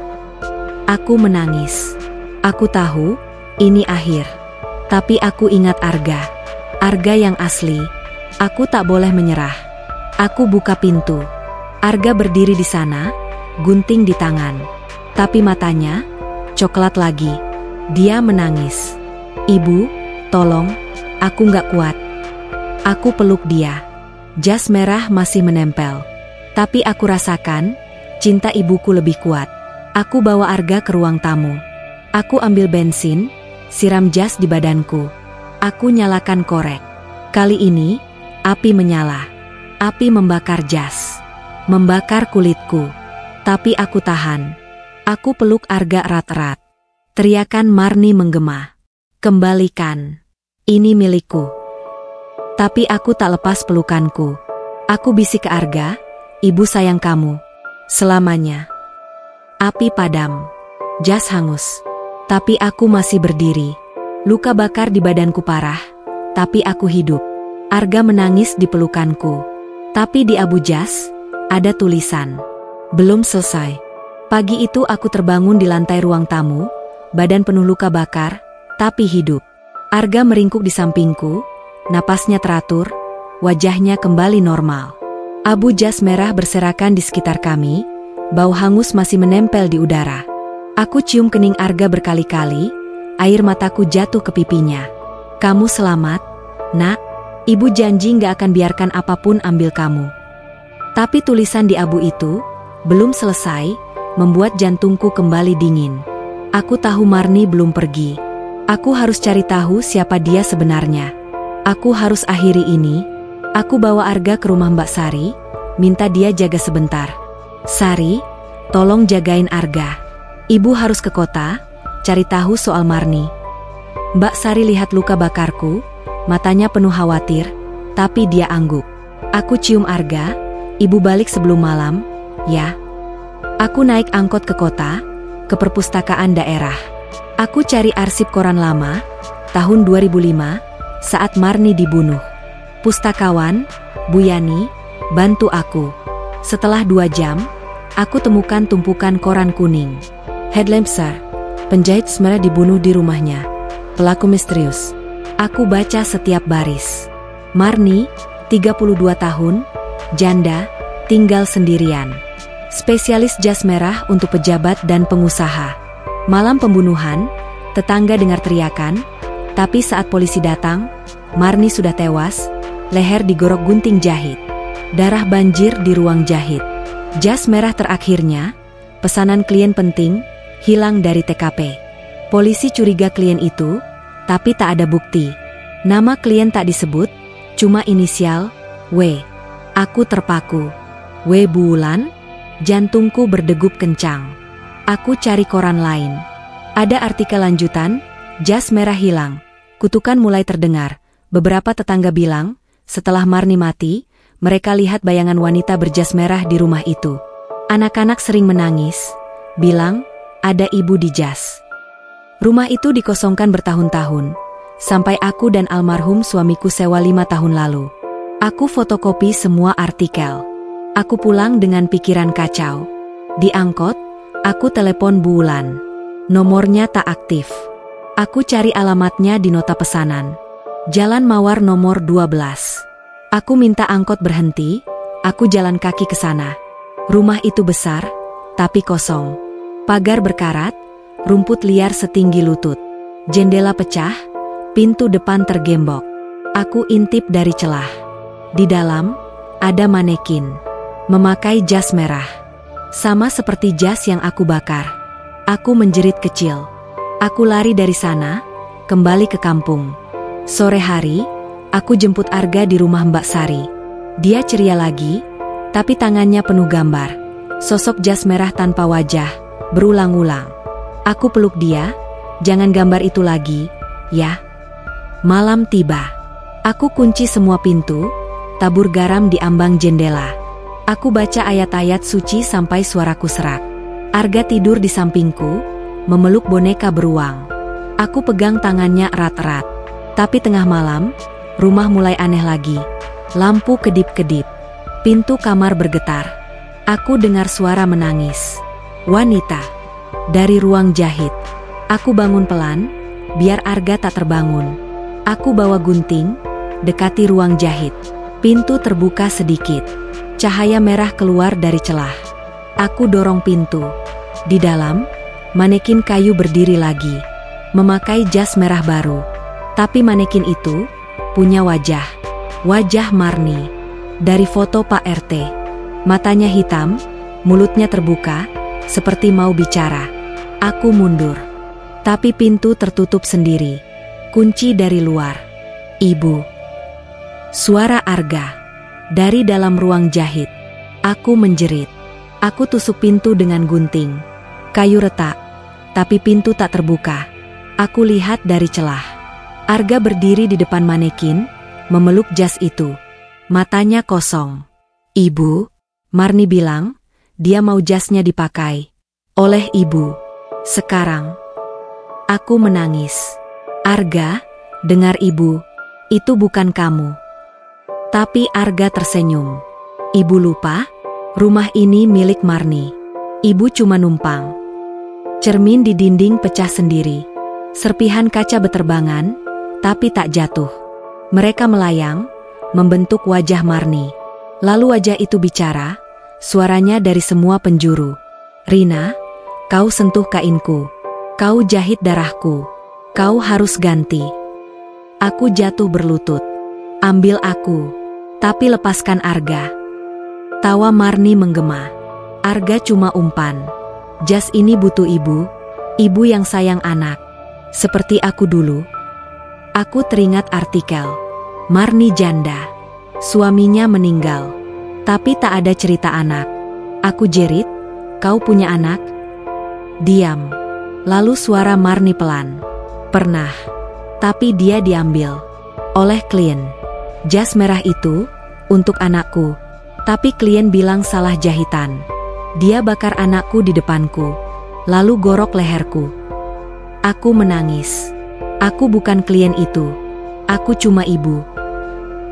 Aku menangis. Aku tahu, ini akhir. Tapi aku ingat Arga. Arga yang asli. Aku tak boleh menyerah. Aku buka pintu. Arga berdiri di sana, gunting di tangan. Tapi matanya, coklat lagi. Dia menangis. Ibu, tolong, aku nggak kuat. Aku peluk dia. Jas merah masih menempel. Tapi aku rasakan, cinta ibuku lebih kuat. Aku bawa Arga ke ruang tamu. Aku ambil bensin, siram jas di badanku. Aku nyalakan korek. Kali ini, api menyala. Api membakar jas. Membakar kulitku. Tapi aku tahan. Aku peluk Arga erat-erat. Teriakan Marni menggema. Kembalikan. Ini milikku. Tapi aku tak lepas pelukanku. Aku bisik ke Arga, ibu sayang kamu. Selamanya. Api padam. Jas hangus. Tapi aku masih berdiri. Luka bakar di badanku parah. Tapi aku hidup. Arga menangis di pelukanku. Tapi di abu jas, ada tulisan. Belum selesai. Pagi itu aku terbangun di lantai ruang tamu, badan penuh luka bakar, tapi hidup. Arga meringkuk di sampingku, napasnya teratur, wajahnya kembali normal. Abu jas merah berserakan di sekitar kami, bau hangus masih menempel di udara. Aku cium kening Arga berkali-kali, air mataku jatuh ke pipinya. Kamu selamat, nak. Ibu janji gak akan biarkan apapun ambil kamu. Tapi tulisan di abu itu, belum selesai, membuat jantungku kembali dingin. Aku tahu Marni belum pergi. Aku harus cari tahu siapa dia sebenarnya. Aku harus akhiri ini. Aku bawa Arga ke rumah Mbak Sari, minta dia jaga sebentar. Sari, tolong jagain Arga. Ibu harus ke kota, cari tahu soal Marni. Mbak Sari lihat luka bakarku, matanya penuh khawatir, tapi dia angguk. Aku cium Arga, ibu balik sebelum malam, ya. Aku naik angkot ke kota, ke perpustakaan daerah. Aku cari arsip koran lama, tahun 2005, saat Marni dibunuh. Pustakawan, Bu Yani, bantu aku. Setelah 2 jam, aku temukan tumpukan koran kuning. Headlamp Sir, penjahit Smera dibunuh di rumahnya. Pelaku misterius. Aku baca setiap baris. Marni, 32 tahun, janda, tinggal sendirian. Spesialis jas merah untuk pejabat dan pengusaha. Malam pembunuhan, tetangga dengar teriakan, tapi saat polisi datang, Marni sudah tewas, leher digorok gunting jahit. Darah banjir di ruang jahit. Jas merah terakhirnya, pesanan klien penting, hilang dari TKP. Polisi curiga klien itu, tapi tak ada bukti. Nama klien tak disebut, cuma inisial, W. Aku terpaku. W. Bulan, jantungku berdegup kencang. Aku cari koran lain. Ada artikel lanjutan, jas merah hilang. Kutukan mulai terdengar. Beberapa tetangga bilang, setelah Marni mati, mereka lihat bayangan wanita berjas merah di rumah itu. Anak-anak sering menangis, bilang, ada ibu di jas. Rumah itu dikosongkan bertahun-tahun, sampai aku dan almarhum suamiku sewa 5 tahun lalu. Aku fotokopi semua artikel. Aku pulang dengan pikiran kacau. Di angkot, aku telepon Bulan. Nomornya tak aktif. Aku cari alamatnya di nota pesanan. Jalan Mawar nomor 12. Aku minta angkot berhenti, aku jalan kaki ke sana. Rumah itu besar, tapi kosong. Pagar berkarat, rumput liar setinggi lutut. Jendela pecah, pintu depan tergembok. Aku intip dari celah. Di dalam, ada manekin. Memakai jas merah. Sama seperti jas yang aku bakar. Aku menjerit kecil. Aku lari dari sana, kembali ke kampung. Sore hari, aku jemput Arga di rumah Mbak Sari. Dia ceria lagi, tapi tangannya penuh gambar. Sosok jas merah tanpa wajah, berulang-ulang. Aku peluk dia, jangan gambar itu lagi, ya. Malam tiba. Aku kunci semua pintu, tabur garam di ambang jendela. Aku baca ayat-ayat suci sampai suaraku serak. Arga tidur di sampingku, memeluk boneka beruang. Aku pegang tangannya erat-erat. Tapi tengah malam, rumah mulai aneh lagi. Lampu kedip-kedip. Pintu kamar bergetar. Aku dengar suara menangis. Wanita. Dari ruang jahit. Aku bangun pelan, biar Arga tak terbangun. Aku bawa gunting, dekati ruang jahit. Pintu terbuka sedikit. Cahaya merah keluar dari celah. Aku dorong pintu. Di dalam, manekin kayu berdiri lagi. Memakai jas merah baru. Tapi manekin itu punya wajah. Wajah Marni. Dari foto Pak RT. Matanya hitam, mulutnya terbuka, seperti mau bicara. Aku mundur. Tapi pintu tertutup sendiri. Kunci dari luar. Ibu. Suara Arga. Dari dalam ruang jahit. Aku menjerit. Aku tusuk pintu dengan gunting. Kayu retak. Tapi pintu tak terbuka. Aku lihat dari celah. Arga berdiri di depan manekin, memeluk jas itu. Matanya kosong. Ibu, Marni bilang, dia mau jasnya dipakai. Oleh ibu. Sekarang. Aku menangis. Arga, dengar ibu, itu bukan kamu. Tapi Arga tersenyum. Ibu lupa, rumah ini milik Marni. Ibu cuma numpang. Cermin di dinding pecah sendiri. Serpihan kaca beterbangan, tapi tak jatuh. Mereka melayang, membentuk wajah Marni. Lalu wajah itu bicara, suaranya dari semua penjuru. Rina, kau sentuh kainku. Kau jahit darahku. Kau harus ganti. Aku jatuh berlutut. Ambil aku. Tapi lepaskan Arga. Tawa Marni menggema. Arga cuma umpan. Jas ini butuh ibu. Ibu yang sayang anak. Seperti aku dulu. Aku teringat artikel. Marni janda. Suaminya meninggal. Tapi tak ada cerita anak. Aku jerit, kau punya anak? Diam. Lalu suara Marni pelan. Pernah. Tapi dia diambil. Oleh klien. Jas merah itu, untuk anakku. Tapi klien bilang salah jahitan. Dia bakar anakku di depanku. lalu gorok leherku. Aku menangis. Aku bukan klien itu. Aku cuma ibu.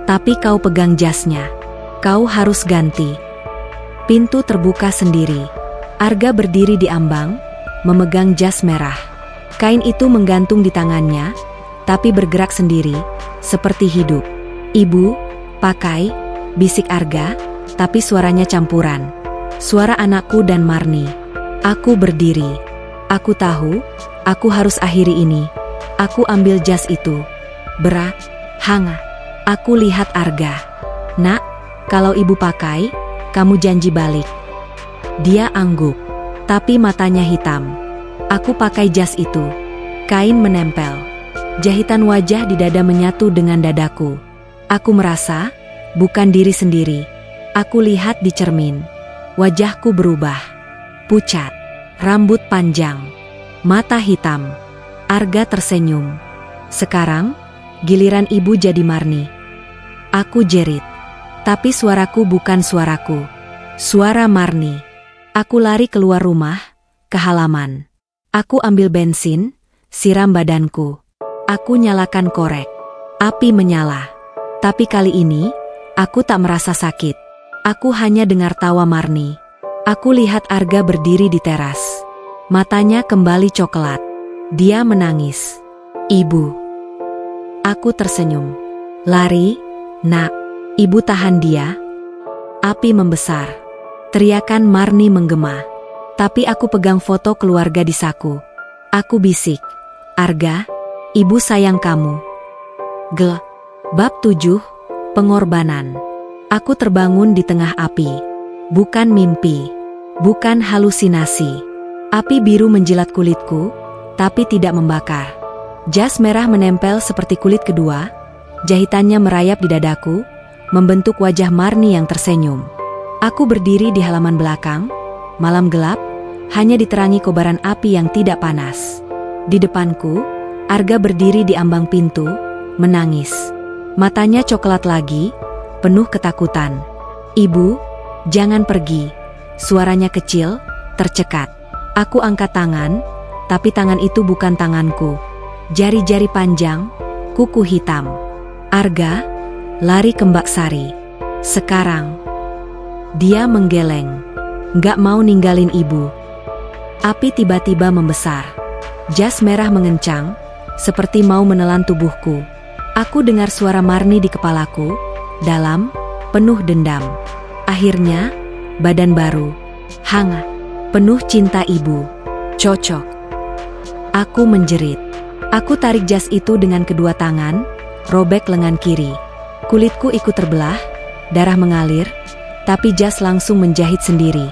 Tapi kau pegang jasnya. Kau harus ganti. Pintu terbuka sendiri. Arga berdiri di ambang, memegang jas merah. Kain itu menggantung di tangannya, tapi bergerak sendiri, seperti hidup. Ibu, pakai, bisik Arga, tapi suaranya campuran. Suara anakku dan Marni. Aku berdiri. Aku tahu, aku harus akhiri ini. Aku ambil jas itu. Berat, hangat. Aku lihat Arga. Nak, kalau ibu pakai, kamu janji balik. Dia angguk, tapi matanya hitam. Aku pakai jas itu. Kain menempel. Jahitan wajah di dada menyatu dengan dadaku. Aku merasa, bukan diri sendiri. Aku lihat di cermin. Wajahku berubah. Pucat, rambut panjang, mata hitam. Arga tersenyum. Sekarang, giliran ibu jadi Marni. Aku jerit. Tapi suaraku bukan suaraku. Suara Marni. Aku lari keluar rumah, ke halaman. Aku ambil bensin, siram badanku. Aku nyalakan korek. Api menyala. Tapi kali ini, aku tak merasa sakit. Aku hanya dengar tawa Marni. Aku lihat Arga berdiri di teras. Matanya kembali coklat. Dia menangis. Ibu. Aku tersenyum. Lari, nak. Ibu tahan dia. Api membesar. Teriakan Marni menggema. Tapi aku pegang foto keluarga di saku. Aku bisik. Arga, ibu sayang kamu. Bab 7, Pengorbanan. Aku terbangun di tengah api. Bukan mimpi. Bukan halusinasi. Api biru menjilat kulitku, tapi tidak membakar. Jas merah menempel seperti kulit kedua. Jahitannya merayap di dadaku, membentuk wajah Marni yang tersenyum. Aku berdiri di halaman belakang. Malam gelap, hanya diterangi kobaran api yang tidak panas. Di depanku, Arga berdiri di ambang pintu, menangis. Matanya coklat lagi, penuh ketakutan. Ibu, jangan pergi. Suaranya kecil, tercekat. Aku angkat tangan, tapi tangan itu bukan tanganku. Jari-jari panjang, kuku hitam. Arga, lari ke Mbak Sari. Sekarang. Dia menggeleng. Nggak mau ninggalin ibu. Api tiba-tiba membesar. Jas merah mengencang, seperti mau menelan tubuhku. Aku dengar suara Marni di kepalaku, dalam, penuh dendam. Akhirnya, badan baru, hangat, penuh cinta ibu. Cocok. Aku menjerit. Aku tarik jas itu dengan kedua tangan, robek lengan kiri. Kulitku ikut terbelah, darah mengalir, tapi jas langsung menjahit sendiri.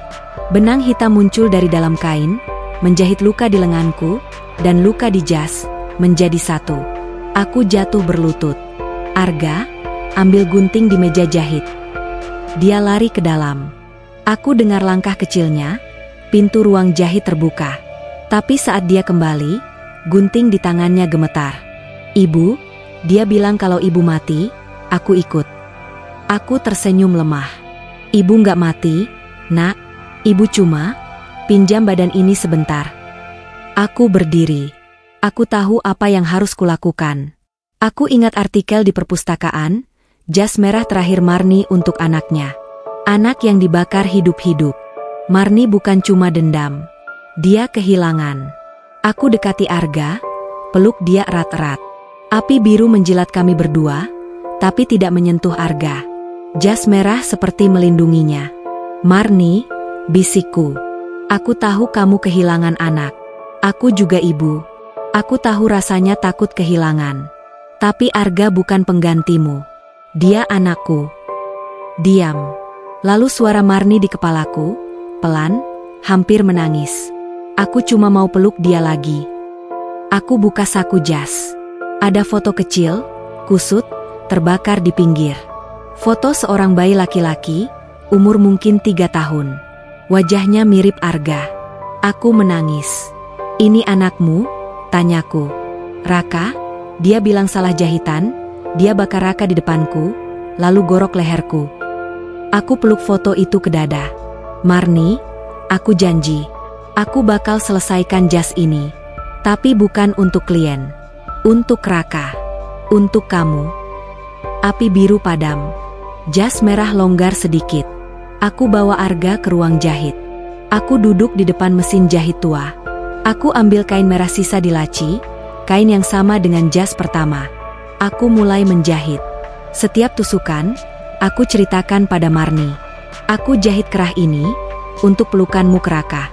Benang hitam muncul dari dalam kain, menjahit luka di lenganku, dan luka di jas, menjadi satu. Aku jatuh berlutut. Arga, ambil gunting di meja jahit. Dia lari ke dalam. Aku dengar langkah kecilnya, pintu ruang jahit terbuka. Tapi saat dia kembali, gunting di tangannya gemetar. Ibu, dia bilang kalau ibu mati, aku ikut. Aku tersenyum lemah. Ibu nggak mati, nak. Ibu cuma pinjam badan ini sebentar. Aku berdiri. Aku tahu apa yang harus kulakukan. Aku ingat artikel di perpustakaan, jas merah terakhir Marni untuk anaknya. Anak yang dibakar hidup-hidup. Marni bukan cuma dendam. Dia kehilangan. Aku dekati Arga, peluk dia erat-erat. Api biru menjilat kami berdua, tapi tidak menyentuh Arga. Jas merah seperti melindunginya. Marni, bisikku. Aku tahu kamu kehilangan anak. Aku juga ibu. Aku tahu rasanya takut kehilangan. Tapi Arga bukan penggantimu. Dia anakku. Diam. Lalu suara Marni di kepalaku, pelan, hampir menangis. Aku cuma mau peluk dia lagi. Aku buka saku jas. Ada foto kecil, kusut, terbakar di pinggir. Foto seorang bayi laki-laki, umur mungkin 3 tahun. Wajahnya mirip Arga. Aku menangis. Ini anakmu? Tanyaku. Raka? Dia bilang salah jahitan. Dia bakar Raka di depanku, lalu gorok leherku. Aku peluk foto itu ke dada. Marni, aku janji. Aku bakal selesaikan jas ini. Tapi bukan untuk klien. Untuk Raka. Untuk kamu. Api biru padam. Jas merah longgar sedikit. Aku bawa Arga ke ruang jahit. Aku duduk di depan mesin jahit tua. Aku ambil kain merah sisa di laci, kain yang sama dengan jas pertama. Aku mulai menjahit. Setiap tusukan, aku ceritakan pada Marni. Aku jahit kerah ini untuk pelukanmu ke Raka.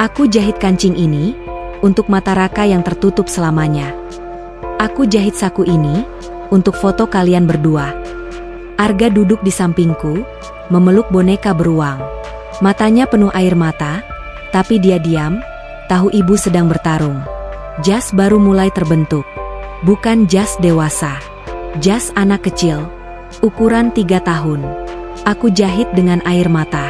Aku jahit kancing ini untuk mata Raka yang tertutup selamanya. Aku jahit saku ini untuk foto kalian berdua. Arga duduk di sampingku, memeluk boneka beruang. Matanya penuh air mata, tapi dia diam, tahu ibu sedang bertarung. Jas baru mulai terbentuk. Bukan jas dewasa. Jas anak kecil. Ukuran 3 tahun. Aku jahit dengan air mata.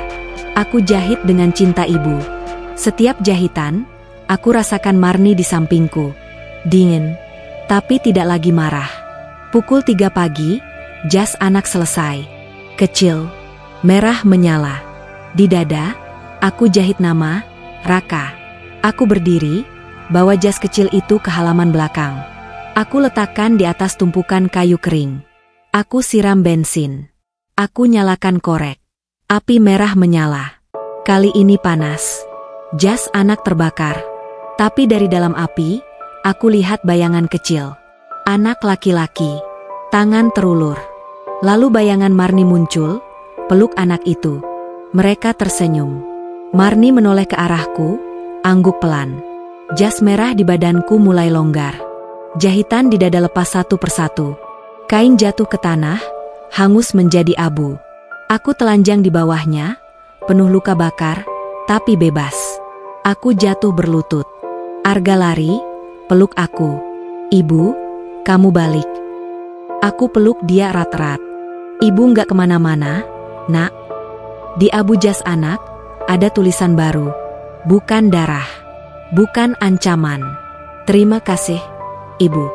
Aku jahit dengan cinta ibu. Setiap jahitan, aku rasakan Marni di sampingku. Dingin, tapi tidak lagi marah. Pukul 3 pagi, jas anak selesai. Kecil, merah menyala. Di dada, aku jahit nama, Raka. Aku berdiri, bawa jas kecil itu ke halaman belakang. Aku letakkan di atas tumpukan kayu kering. Aku siram bensin. Aku nyalakan korek. Api merah menyala. Kali ini panas. Jas anak terbakar. Tapi dari dalam api, aku lihat bayangan kecil. Anak laki-laki. Tangan terulur. Lalu bayangan Marni muncul, peluk anak itu. Mereka tersenyum. Marni menoleh ke arahku, angguk pelan. Jas merah di badanku mulai longgar. Jahitan di dada lepas satu persatu. Kain jatuh ke tanah, hangus menjadi abu. Aku telanjang di bawahnya, penuh luka bakar, tapi bebas. Aku jatuh berlutut. Arga lari, peluk aku. Ibu, kamu balik. Aku peluk dia erat-erat. Ibu nggak kemana-mana, nak. Di abu jas anak, ada tulisan baru. Bukan darah. Bukan ancaman. Terima kasih, ibu.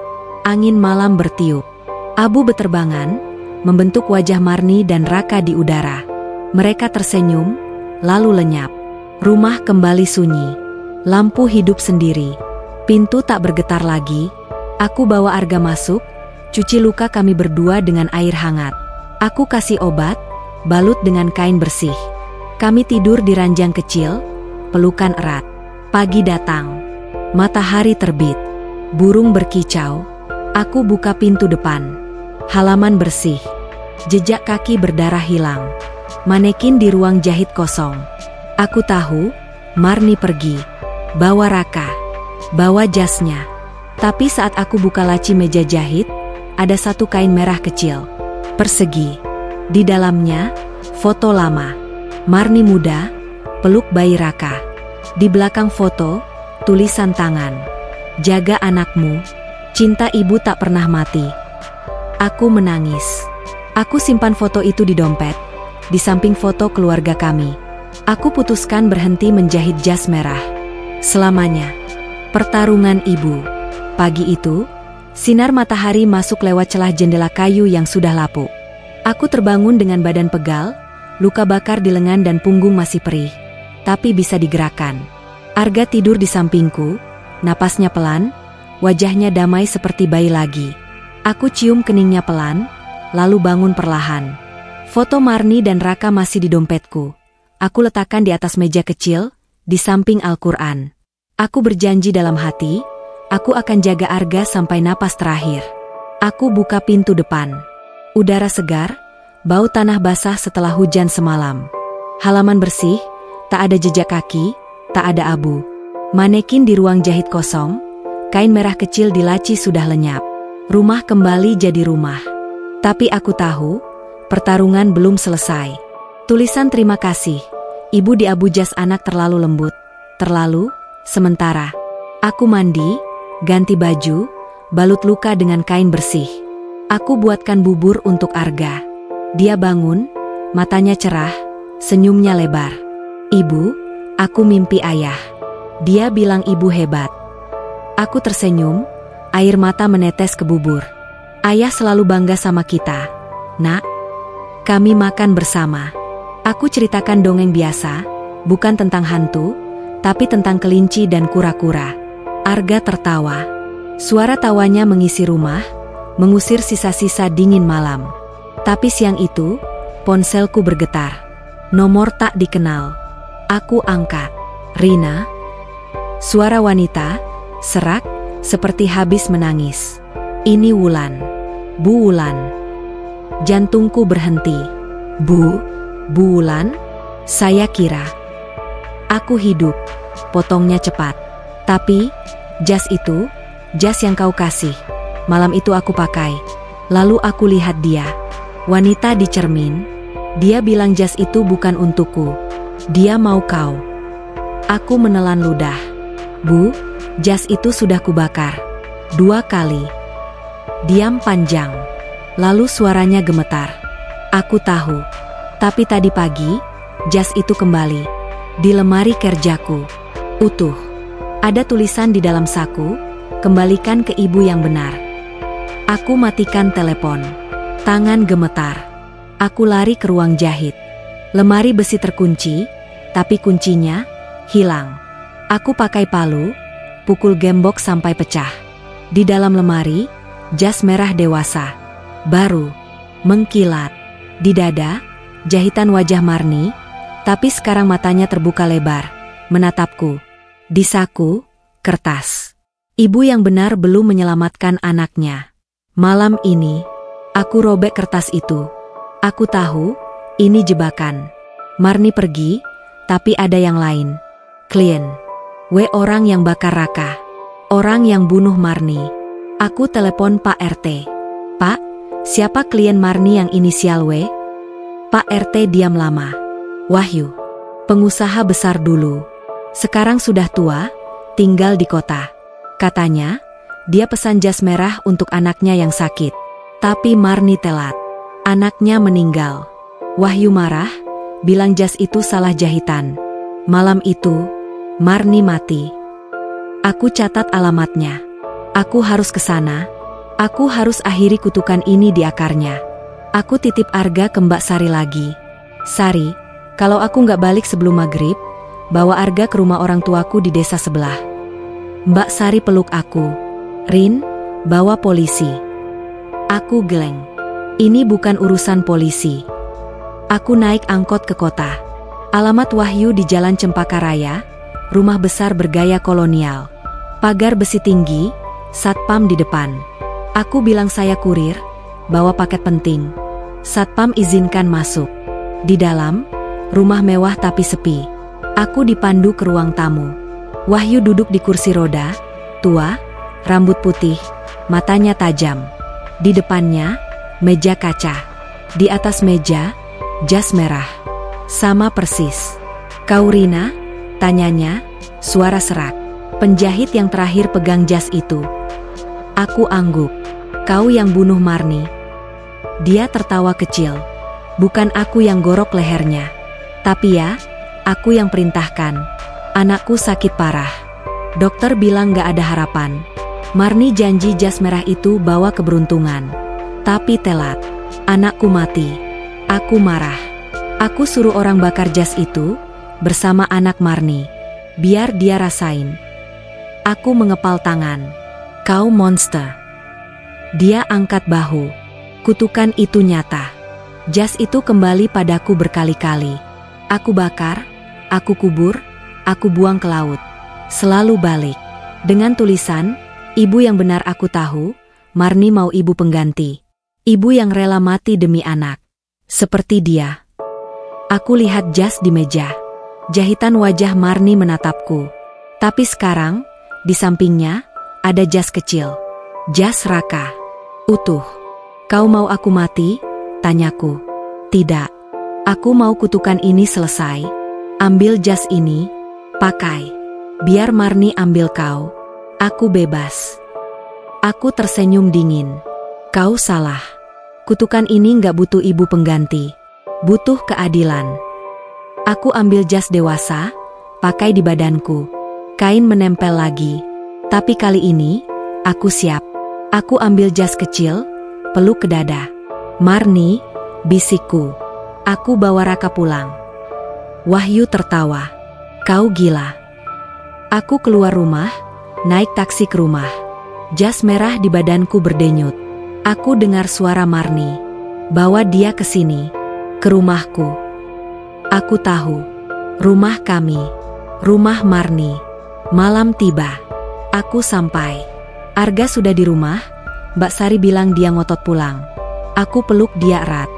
Angin malam bertiup. Abu beterbangan, membentuk wajah Marni dan Raka di udara. Mereka tersenyum, lalu lenyap. Rumah kembali sunyi. Lampu hidup sendiri. Pintu tak bergetar lagi. Aku bawa Arga masuk, cuci luka kami berdua dengan air hangat. Aku kasih obat, balut dengan kain bersih. Kami tidur di ranjang kecil, pelukan erat. Pagi datang. Matahari terbit. Burung berkicau. Aku buka pintu depan. Halaman bersih. Jejak kaki berdarah hilang. Manekin di ruang jahit kosong. Aku tahu, Marni pergi. Bawa Raka. Bawa jasnya. Tapi saat aku buka laci meja jahit, ada satu kain merah kecil. Persegi. Di dalamnya, foto lama. Marni muda, peluk bayi Raka. Di belakang foto, tulisan tangan. Jaga anakmu, cinta ibu tak pernah mati. Aku menangis. Aku simpan foto itu di dompet, di samping foto keluarga kami. Aku putuskan berhenti menjahit jas merah. Selamanya. Pertarungan ibu. Pagi itu, sinar matahari masuk lewat celah jendela kayu yang sudah lapuk. Aku terbangun dengan badan pegal, luka bakar di lengan dan punggung masih perih, tapi bisa digerakkan. Arga tidur di sampingku, napasnya pelan, wajahnya damai seperti bayi lagi. Aku cium keningnya pelan, lalu bangun perlahan. Foto Marni dan Raka masih di dompetku. Aku letakkan di atas meja kecil, di samping Al-Quran. Aku berjanji dalam hati, aku akan jaga Arga sampai napas terakhir. Aku buka pintu depan. Udara segar, bau tanah basah setelah hujan semalam. Halaman bersih, tak ada jejak kaki, tak ada abu. Manekin di ruang jahit kosong, kain merah kecil di laci sudah lenyap. Rumah kembali jadi rumah. Tapi aku tahu, pertarungan belum selesai. Tulisan terima kasih, ibu di abu jas anak terlalu lembut. Terlalu, sementara. Aku mandi, ganti baju, balut luka dengan kain bersih. Aku buatkan bubur untuk Arga. Dia bangun, matanya cerah, senyumnya lebar. Ibu, aku mimpi ayah. Dia bilang ibu hebat. Aku tersenyum, air mata menetes ke bubur. Ayah selalu bangga sama kita. Nak, kami makan bersama. Aku ceritakan dongeng biasa, bukan tentang hantu, tapi tentang kelinci dan kura-kura. Arga tertawa. Suara tawanya mengisi rumah, mengusir sisa-sisa dingin malam. Tapi siang itu, ponselku bergetar. Nomor tak dikenal. Aku angkat. Rina? Suara wanita, serak, seperti habis menangis. Ini Wulan. Bu Wulan. Jantungku berhenti. Bu Wulan? Saya kira aku hidup. Potongnya cepat. Tapi, jas itu, jas yang kau kasih. Malam itu aku pakai. Lalu aku lihat dia. Wanita di cermin. Dia bilang jas itu bukan untukku. Dia mau kau. Aku menelan ludah. Bu, jas itu sudah kubakar 2 kali. Diam panjang. Lalu suaranya gemetar. Aku tahu. Tapi tadi pagi, jas itu kembali. Di lemari kerjaku. Utuh. Ada tulisan di dalam saku, kembalikan ke ibu yang benar. Aku matikan telepon. Tangan gemetar. Aku lari ke ruang jahit. Lemari besi terkunci, tapi kuncinya hilang. Aku pakai palu, pukul gembok sampai pecah. Di dalam lemari, jas merah dewasa. Baru, mengkilat. Di dada, jahitan wajah Marni, tapi sekarang matanya terbuka lebar, menatapku. Di saku, kertas. Ibu yang benar belum menyelamatkan anaknya. Malam ini, aku robek kertas itu. Aku tahu, ini jebakan. Marni pergi, tapi ada yang lain. Klien. Orang yang bakar Raka. Orang yang bunuh Marni. Aku telepon Pak RT. Pak, siapa klien Marni yang inisial W? Pak RT diam lama. Wahyu. Pengusaha besar dulu. Sekarang sudah tua, tinggal di kota. Katanya, dia pesan jas merah untuk anaknya yang sakit. Tapi Marni telat. Anaknya meninggal. Wahyu marah, bilang jas itu salah jahitan. Malam itu, Marni mati. Aku catat alamatnya. Aku harus ke sana. Aku harus akhiri kutukan ini di akarnya. Aku titip Arga ke Mbak Sari lagi. Sari, kalau aku nggak balik sebelum maghrib, bawa Arga ke rumah orang tuaku di desa sebelah. Mbak Sari peluk aku. Rin, bawa polisi. Aku geleng. Ini bukan urusan polisi. Aku naik angkot ke kota. Alamat Wahyu di Jalan Cempaka Raya, rumah besar bergaya kolonial. Pagar besi tinggi, satpam di depan. Aku bilang saya kurir, bawa paket penting. Satpam izinkan masuk. Di dalam, rumah mewah tapi sepi. Aku dipandu ke ruang tamu. Wahyu duduk di kursi roda, tua, rambut putih, matanya tajam. Di depannya, meja kaca. Di atas meja, jas merah. Sama persis. Kau Rina? Tanyanya, suara serak. Penjahit yang terakhir pegang jas itu. Aku angguk. Kau yang bunuh Marni. Dia tertawa kecil. Bukan aku yang gorok lehernya. Tapi ya, aku yang perintahkan. Anakku sakit parah. Dokter bilang gak ada harapan. Marni janji jas merah itu bawa keberuntungan. Tapi telat. Anakku mati. Aku marah. Aku suruh orang bakar jas itu bersama anak Marni. Biar dia rasain. Aku mengepal tangan. Kau monster. Dia angkat bahu. Kutukan itu nyata. Jas itu kembali padaku berkali-kali. Aku bakar, aku kubur, aku buang ke laut. Selalu balik. Dengan tulisan, ibu yang benar aku tahu, Marni mau ibu pengganti. Ibu yang rela mati demi anak. Seperti dia. Aku lihat jas di meja. Jahitan wajah Marni menatapku. Tapi sekarang, di sampingnya, ada jas kecil. Jas Raka. Utuh. Kau mau aku mati? Tanyaku. Tidak. Aku mau kutukan ini selesai. Ambil jas ini. Pakai. Biar Marni ambil kau. Aku bebas. Aku tersenyum dingin. Kau salah. Kutukan ini nggak butuh ibu pengganti. Butuh keadilan. Aku ambil jas dewasa, pakai di badanku. Kain menempel lagi. Tapi kali ini, aku siap. Aku ambil jas kecil, peluk ke dada. Marni, bisikku. Aku bawa Raka pulang. Wahyu tertawa. Kau gila. Aku keluar rumah, naik taksi ke rumah. Jas merah di badanku berdenyut. Aku dengar suara Marni. Bawa dia ke sini, ke rumahku. Aku tahu. Rumah kami. Rumah Marni. Malam tiba. Aku sampai. Arga sudah di rumah. Mbak Sari bilang dia ngotot pulang. Aku peluk dia erat.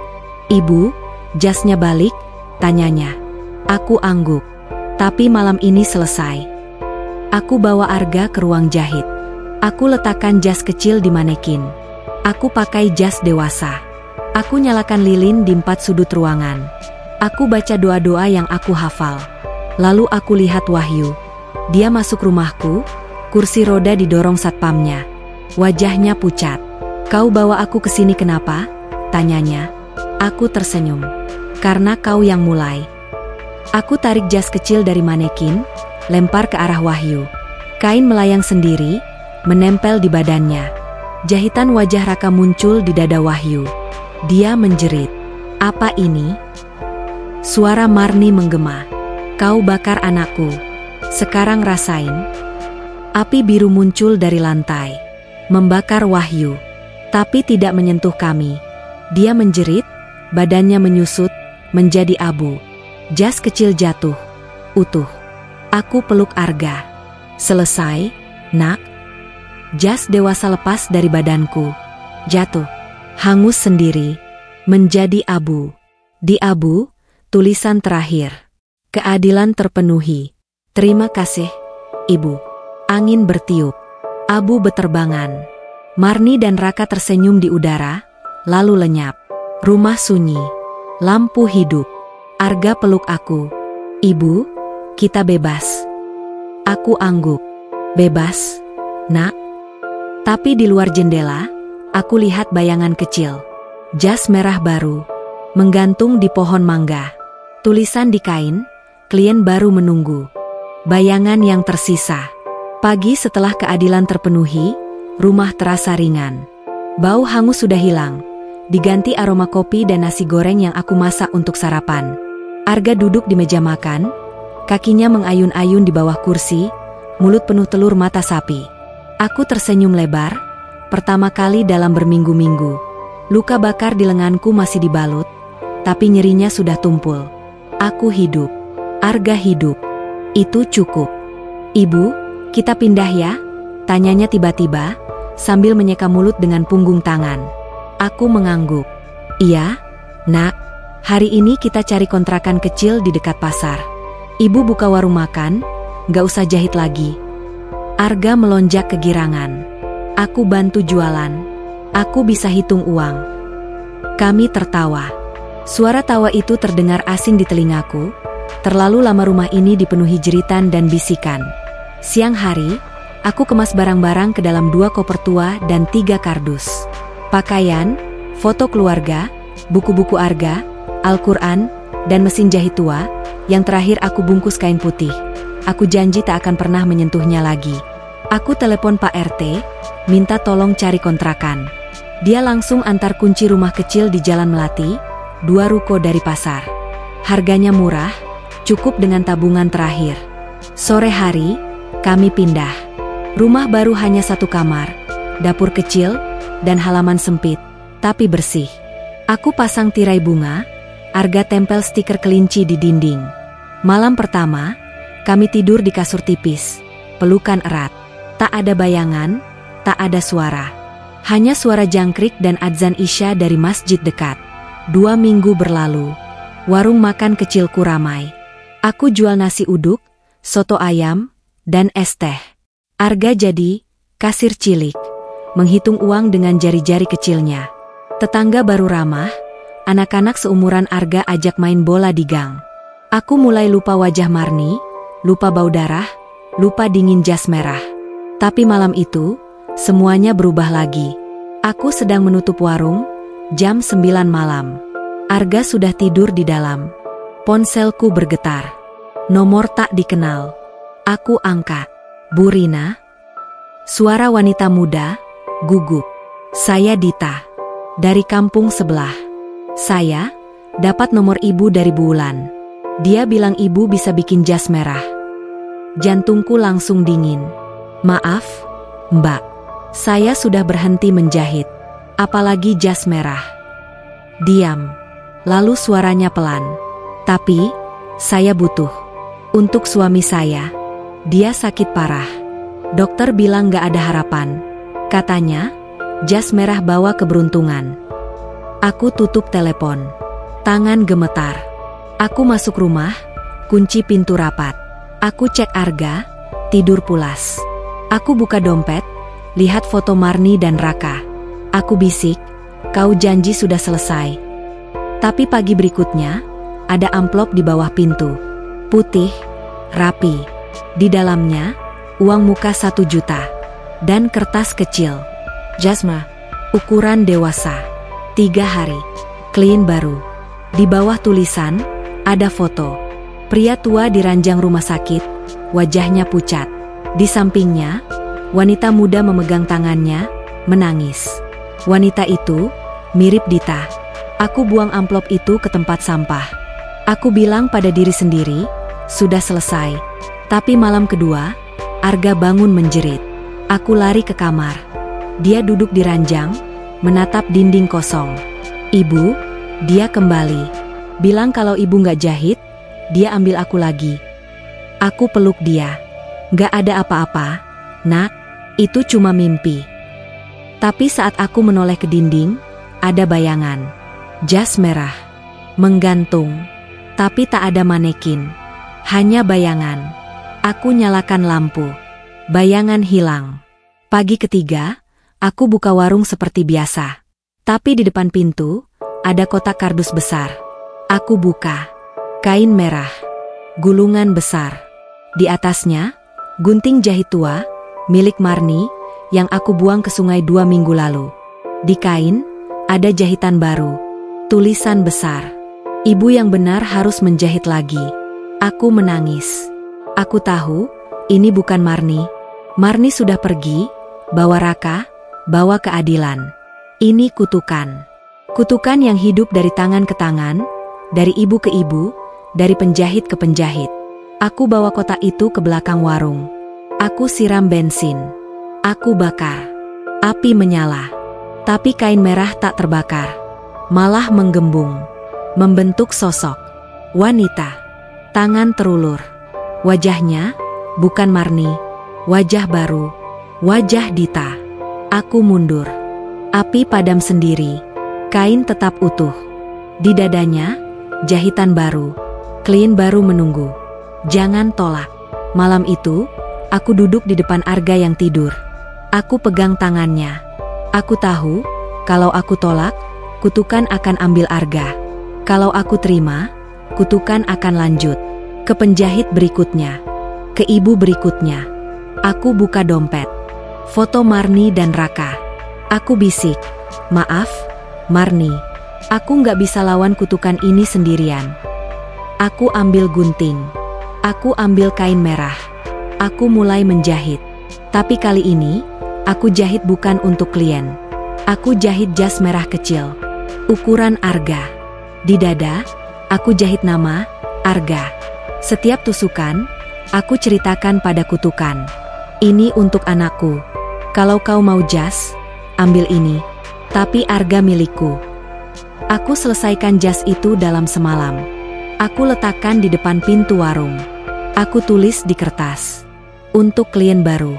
Ibu, jasnya balik? Tanyanya. Aku angguk. Tapi malam ini selesai. Aku bawa Arga ke ruang jahit. Aku letakkan jas kecil di manekin. Aku pakai jas dewasa. Aku nyalakan lilin di 4 sudut ruangan. Aku baca doa-doa yang aku hafal. Lalu aku lihat Wahyu. Dia masuk rumahku, kursi roda didorong satpamnya. Wajahnya pucat. Kau bawa aku ke sini kenapa? Tanyanya. Aku tersenyum. Karena kau yang mulai. Aku tarik jas kecil dari manekin, lempar ke arah Wahyu. Kain melayang sendiri, menempel di badannya. Jahitan wajah Raka muncul di dada Wahyu. Dia menjerit. Apa ini? Suara Marni menggema. Kau bakar anakku. Sekarang rasain. Api biru muncul dari lantai. Membakar Wahyu. Tapi tidak menyentuh kami. Dia menjerit, badannya menyusut, menjadi abu. Jas kecil jatuh. Utuh. Aku peluk Arga. Selesai, nak. Jas dewasa lepas dari badanku. Jatuh. Hangus sendiri. Menjadi abu. Di abu, tulisan terakhir. Keadilan terpenuhi. Terima kasih, Ibu. Angin bertiup. Abu beterbangan. Marni dan Raka tersenyum di udara, lalu lenyap. Rumah sunyi. Lampu hidup. Arga peluk aku. Ibu, kita bebas. Aku angguk. Bebas, nak. Tapi di luar jendela, aku lihat bayangan kecil. Jas merah baru, menggantung di pohon mangga. Tulisan di kain, klien baru menunggu. Bayangan yang tersisa. Pagi setelah keadilan terpenuhi, rumah terasa ringan. Bau hangus sudah hilang, diganti aroma kopi dan nasi goreng yang aku masak untuk sarapan. Arga duduk di meja makan, kakinya mengayun-ayun di bawah kursi, mulut penuh telur mata sapi. Aku tersenyum lebar, pertama kali dalam berminggu-minggu. Luka bakar di lenganku masih dibalut, tapi nyerinya sudah tumpul. Aku hidup. Arga hidup. Itu cukup. Ibu, kita pindah ya? Tanyanya tiba-tiba, sambil menyeka mulut dengan punggung tangan. Aku mengangguk. Iya, nak. Hari ini kita cari kontrakan kecil di dekat pasar. Ibu buka warung makan, gak usah jahit lagi. Arga melonjak kegirangan. Aku bantu jualan. Aku bisa hitung uang. Kami tertawa. Suara tawa itu terdengar asing di telingaku. Terlalu lama rumah ini dipenuhi jeritan dan bisikan. Siang hari, aku kemas barang-barang ke dalam 2 koper tua dan 3 kardus. Pakaian, foto keluarga, buku-buku Arga, Al-Quran, dan mesin jahit tua. Yang terakhir aku bungkus kain putih. Aku janji tak akan pernah menyentuhnya lagi. Aku telepon Pak RT, minta tolong cari kontrakan. Dia langsung antar kunci rumah kecil di Jalan Melati, 2 ruko dari pasar. Harganya murah, cukup dengan tabungan terakhir. Sore hari, kami pindah. Rumah baru hanya 1 kamar, dapur kecil, dan halaman sempit, tapi bersih. Aku pasang tirai bunga, Arga tempel stiker kelinci di dinding. Malam pertama, kami tidur di kasur tipis, pelukan erat. Tak ada bayangan, tak ada suara. Hanya suara jangkrik dan adzan Isya dari masjid dekat. 2 minggu berlalu, warung makan kecilku ramai. Aku jual nasi uduk, soto ayam, dan es teh. Arga jadi kasir cilik, menghitung uang dengan jari-jari kecilnya. Tetangga baru ramah, anak-anak seumuran Arga ajak main bola di gang. Aku mulai lupa wajah Marni, lupa bau darah, lupa dingin jas merah. Tapi malam itu, semuanya berubah lagi. Aku sedang menutup warung, jam 9 malam. Arga sudah tidur di dalam. Ponselku bergetar. Nomor tak dikenal. Aku angkat. Bu Rina? Suara wanita muda, gugup. Saya Dita. Dari kampung sebelah. Saya dapat nomor ibu dari Bu Wulan. Dia bilang ibu bisa bikin jas merah. Jantungku langsung dingin. Maaf, Mbak. Saya sudah berhenti menjahit. Apalagi jas merah. Diam. Lalu suaranya pelan. Tapi, saya butuh. Untuk suami saya. Dia sakit parah. Dokter bilang gak ada harapan. Katanya, jas merah bawa keberuntungan. Aku tutup telepon. Tangan gemetar. Aku masuk rumah, kunci pintu rapat. Aku cek Arga, tidur pulas. Aku buka dompet, lihat foto Marni dan Raka. Aku bisik, kau janji sudah selesai. Tapi pagi berikutnya, ada amplop di bawah pintu. Putih, rapi. Di dalamnya, uang muka 1 juta. Dan kertas kecil. Jasma, ukuran dewasa. 3 hari. Clean baru. Di bawah tulisan, ada foto. Pria tua di ranjang rumah sakit, wajahnya pucat. Di sampingnya, wanita muda memegang tangannya, menangis. Wanita itu mirip Dita. Aku buang amplop itu ke tempat sampah. Aku bilang pada diri sendiri, sudah selesai. Tapi malam kedua, Arga bangun menjerit. Aku lari ke kamar. Dia duduk di ranjang, menatap dinding kosong. Ibu, dia kembali. Bilang kalau ibu gak jahit, dia ambil aku lagi. Aku peluk dia. Gak ada apa-apa, nak, itu cuma mimpi. Tapi saat aku menoleh ke dinding, ada bayangan. Jas merah. Menggantung. Tapi tak ada manekin. Hanya bayangan. Aku nyalakan lampu. Bayangan hilang. Pagi ketiga, aku buka warung seperti biasa. Tapi di depan pintu, ada kotak kardus besar. Aku buka. Kain merah. Gulungan besar. Di atasnya, gunting jahit tua, milik Marni, yang aku buang ke sungai 2 minggu lalu. Di kain, ada jahitan baru. Tulisan besar. Ibu yang benar harus menjahit lagi. Aku menangis. Aku tahu, ini bukan Marni. Marni sudah pergi, bawa Raka, bawa keadilan. Ini kutukan. Kutukan yang hidup dari tangan ke tangan, dari ibu ke ibu, dari penjahit ke penjahit. Aku bawa kotak itu ke belakang warung. Aku siram bensin. Aku bakar. Api menyala. Tapi kain merah tak terbakar. Malah menggembung. Membentuk sosok. Wanita. Tangan terulur. Wajahnya bukan Marni. Wajah baru. Wajah Dita. Aku mundur. Api padam sendiri. Kain tetap utuh. Di dadanya, jahitan baru. Klien baru menunggu. Jangan tolak. Malam itu, aku duduk di depan Arga yang tidur. Aku pegang tangannya. Aku tahu, kalau aku tolak, kutukan akan ambil Arga. Kalau aku terima, kutukan akan lanjut. Ke penjahit berikutnya. Ke ibu berikutnya. Aku buka dompet. Foto Marni dan Raka. Aku bisik. Maaf, Marni. Aku nggak bisa lawan kutukan ini sendirian. Aku ambil gunting. Aku ambil kain merah. Aku mulai menjahit. Tapi kali ini, aku jahit bukan untuk klien. Aku jahit jas merah kecil. Ukuran Arga. Di dada, aku jahit nama, Arga. Setiap tusukan, aku ceritakan pada kutukan. Ini untuk anakku. Kalau kau mau jas, ambil ini. Tapi Arga milikku. Aku selesaikan jas itu dalam semalam. Aku letakkan di depan pintu warung. Aku tulis di kertas. Untuk klien baru.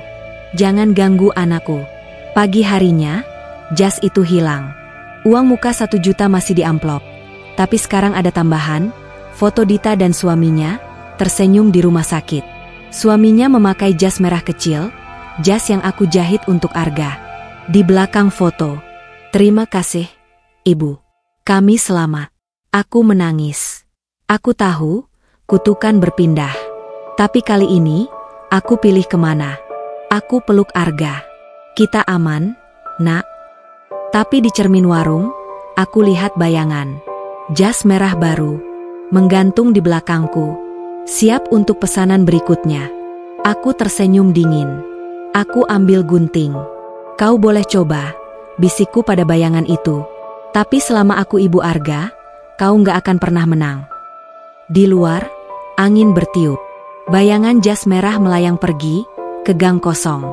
Jangan ganggu anakku. Pagi harinya, jas itu hilang. Uang muka 1 juta masih di amplop. Tapi sekarang ada tambahan, foto Dita dan suaminya, tersenyum di rumah sakit. Suaminya memakai jas merah kecil, jas yang aku jahit untuk Arga. Di belakang foto, terima kasih, Ibu. Kami selamat. Aku menangis. Aku tahu, kutukan berpindah. Tapi kali ini, aku pilih kemana. Aku peluk Arga. Kita aman, nak. Tapi di cermin warung, aku lihat bayangan. Jas merah baru, menggantung di belakangku. Siap untuk pesanan berikutnya. Aku tersenyum dingin. Aku ambil gunting. Kau boleh coba, bisikku pada bayangan itu. Tapi selama aku ibu Arga, kau nggak akan pernah menang. Di luar, angin bertiup. Bayangan jas merah melayang pergi ke gang kosong.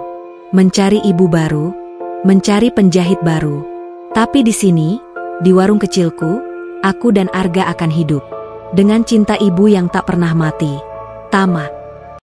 Mencari ibu baru, mencari penjahit baru. Tapi di sini, di warung kecilku, aku dan Arga akan hidup. Dengan cinta ibu yang tak pernah mati. Tamat.